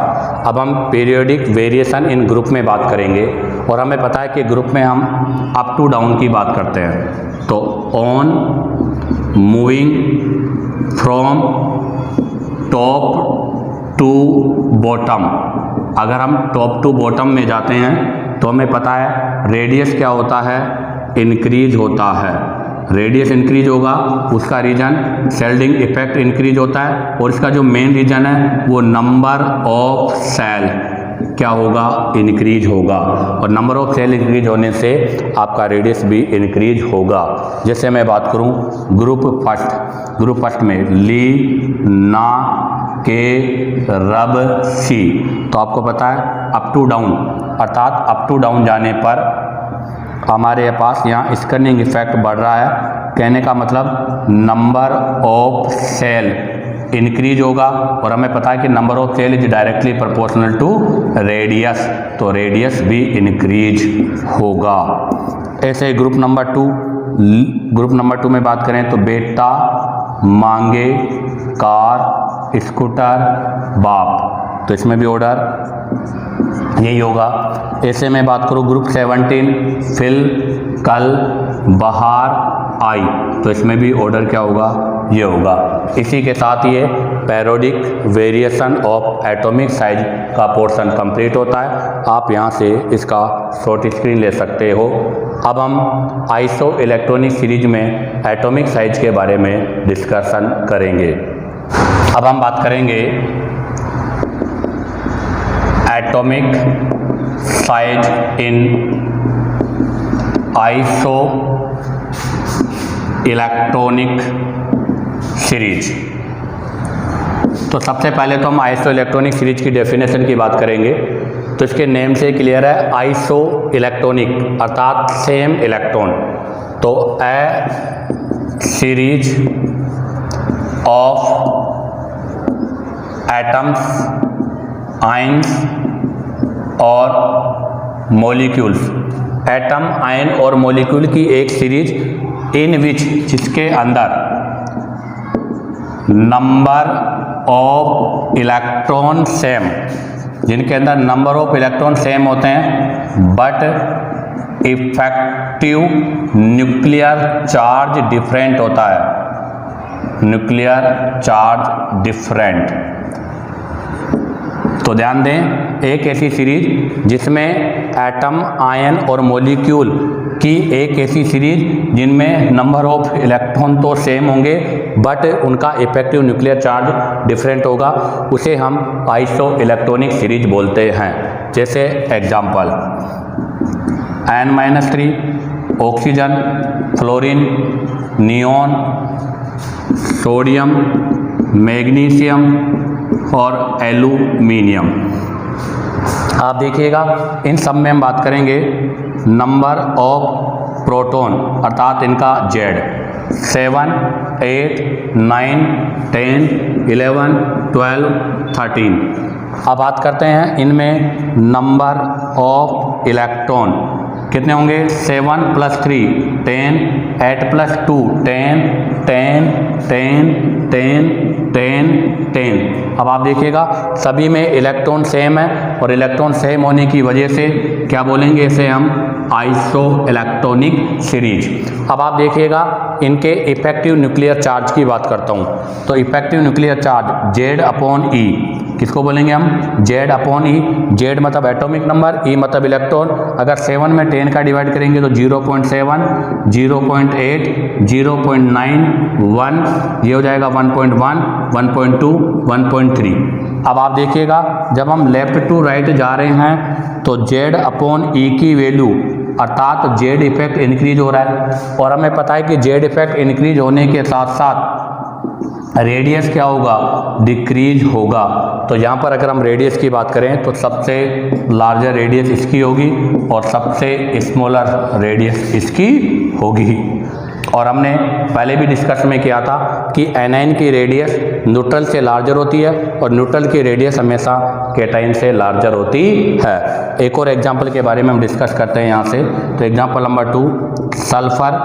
S1: अब हम पीरियोडिक वेरिएशन इन ग्रुप में बात करेंगे। और हमें पता है कि ग्रुप में हम अप टू डाउन की बात करते हैं, तो on, moving from top to bottom. अगर हम टॉप टू बॉटम में जाते हैं तो हमें पता है रेडियस क्या होता है, इंक्रीज होता है। रेडियस इंक्रीज होगा, उसका रीजन शेल्डिंग इफेक्ट इंक्रीज होता है, और इसका जो मेन रीजन है वो नंबर ऑफ सेल क्या होगा, इंक्रीज होगा। और नंबर ऑफ सेल इंक्रीज होने से आपका रेडियस भी इंक्रीज होगा। जैसे मैं बात करूं ग्रुप फर्स्ट में ली, ना, के, रब, सी। तो आपको पता है अप टू डाउन, अर्थात अप टू डाउन जाने पर हमारे पास यहाँ स्कैनिंग इफेक्ट बढ़ रहा है। कहने का मतलब नंबर ऑफ सेल इंक्रीज होगा, और हमें पता है कि number of shell is directly proportional to radius, तो रेडियस भी इंक्रीज होगा। ऐसे ग्रुप नंबर 2 में बात करें तो बेटा, मांगे, कार, स्कूटर, बाप, तो इसमें भी ऑर्डर यही होगा। ऐसे में बात करूँ ग्रुप 17 फिल, कल, बाहर, आई, तो इसमें भी ऑर्डर क्या होगा, ये होगा। इसी के साथ ये periodic variation of atomic size का पोर्शन कंप्लीट होता है। आप यहाँ से इसका शॉर्ट स्क्रीन ले सकते हो। अब हम आइसो इलेक्ट्रॉनिक सीरीज में एटॉमिक साइज के बारे में डिस्कशन करेंगे। अब हम बात करेंगे atomic size in iso electronic series. तो सबसे पहले तो हम आइसो इलेक्ट्रॉनिक सीरीज की डेफिनेशन की बात करेंगे। तो इसके नेम से क्लियर है, आइसो इलेक्ट्रॉनिक अर्थात सेम इलेक्ट्रॉन। तो ए सीरीज ऑफ एटम्स, आयंस और मॉलिक्यूल्स एटम, आयन और मॉलिक्यूल की एक सीरीज इन विच, जिसके अंदर नंबर ऑफ इलेक्ट्रॉन सेम, जिनके अंदर नंबर ऑफ इलेक्ट्रॉन सेम होते हैं, but effective nuclear charge different होता है, न्यूक्लियर चार्ज डिफरेंट। तो ध्यान दें, एक ऐसी सीरीज जिसमें एटम, आयन और मॉलिक्यूल की एक ऐसी सीरीज जिनमें नंबर ऑफ इलेक्ट्रॉन तो सेम होंगे बट उनका इफेक्टिव न्यूक्लियर चार्ज डिफरेंट होगा, उसे हम आइसो इलेक्ट्रॉनिक सीरीज बोलते हैं। जैसे example N-3 oxygen, fluorine, neon, sodium, magnesium और एल्यूमिनियम। आप देखिएगा इन सब में हम बात करेंगे नंबर ऑफ प्रोटॉन, अर्थात इनका Z 7, 8, 9, 10, 11, 12, 13। अब बात करते हैं इनमें नंबर ऑफ इलेक्ट्रॉन कितने होंगे, 7 + 3 10, 8 + 2 10, 10, 10, 10, 10, 10। अब आप देखिएगा सभी में इलेक्ट्रॉन सेम है और इलेक्ट्रॉन सेम होने की वजह से क्या बोलेंगे, इसे हम आइसो इलेक्ट्रॉनिक सीरीज। अब आप देखिएगा इनके इफेक्टिव न्यूक्लियर चार्ज की बात करता हूँ, तो इफेक्टिव न्यूक्लियर चार्ज Z/E, किसको बोलेंगे हम, Z/E। Z मतलब एटॉमिक नंबर, E मतलब इलेक्ट्रॉन। अगर 7 में 10 का डिवाइड करेंगे तो 0.7, 0.8, 0.9, 1, ये हो जाएगा 1.1, 1.2, 1.3। अब आप देखिएगा जब हम लेफ्ट टू राइट जा रहे हैं तो Z/E की वैल्यू अर्थात Z इफेक्ट इंक्रीज हो रहा है, और हमें पता है कि Z इफेक्ट इंक्रीज होने के साथ साथ रेडियस क्या होगा, डिक्रीज होगा। तो यहाँ पर अगर हम रेडियस की बात करें तो सबसे लार्जर रेडियस इसकी होगी और सबसे स्मॉलर रेडियस इसकी होगी। और हमने पहले भी डिस्कस में किया था कि एनाइन की रेडियस न्यूट्रल से लार्जर होती है और न्यूट्रल की रेडियस हमेशा कैटाइन से लार्जर होती है। एक और एग्जांपल के बारे में हम डिस्कस करते हैं यहाँ से। तो एग्जांपल नंबर 2, सल्फर,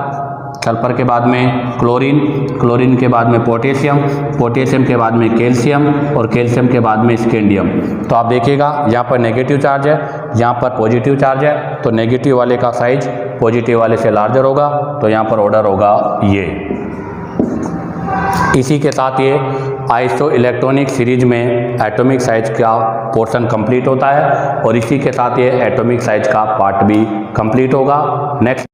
S1: सल्फर के बाद में क्लोरीन, क्लोरीन के बाद में पोटेशियम, पोटेशियम के बाद में कैल्शियम और कैल्शियम के बाद में स्कैंडियम। तो आप देखिएगा यहाँ पर नेगेटिव चार्ज है, यहाँ पर पॉजिटिव चार्ज है, तो नेगेटिव वाले का साइज पॉजिटिव वाले से लार्जर होगा, तो यहाँ पर ऑर्डर होगा ये। इसी के साथ ये आइसो इलेक्ट्रॉनिक सीरीज में एटॉमिक साइज का पोर्शन कंप्लीट होता है और इसी के साथ ये एटॉमिक साइज का पार्ट भी कंप्लीट होगा। नेक्स्ट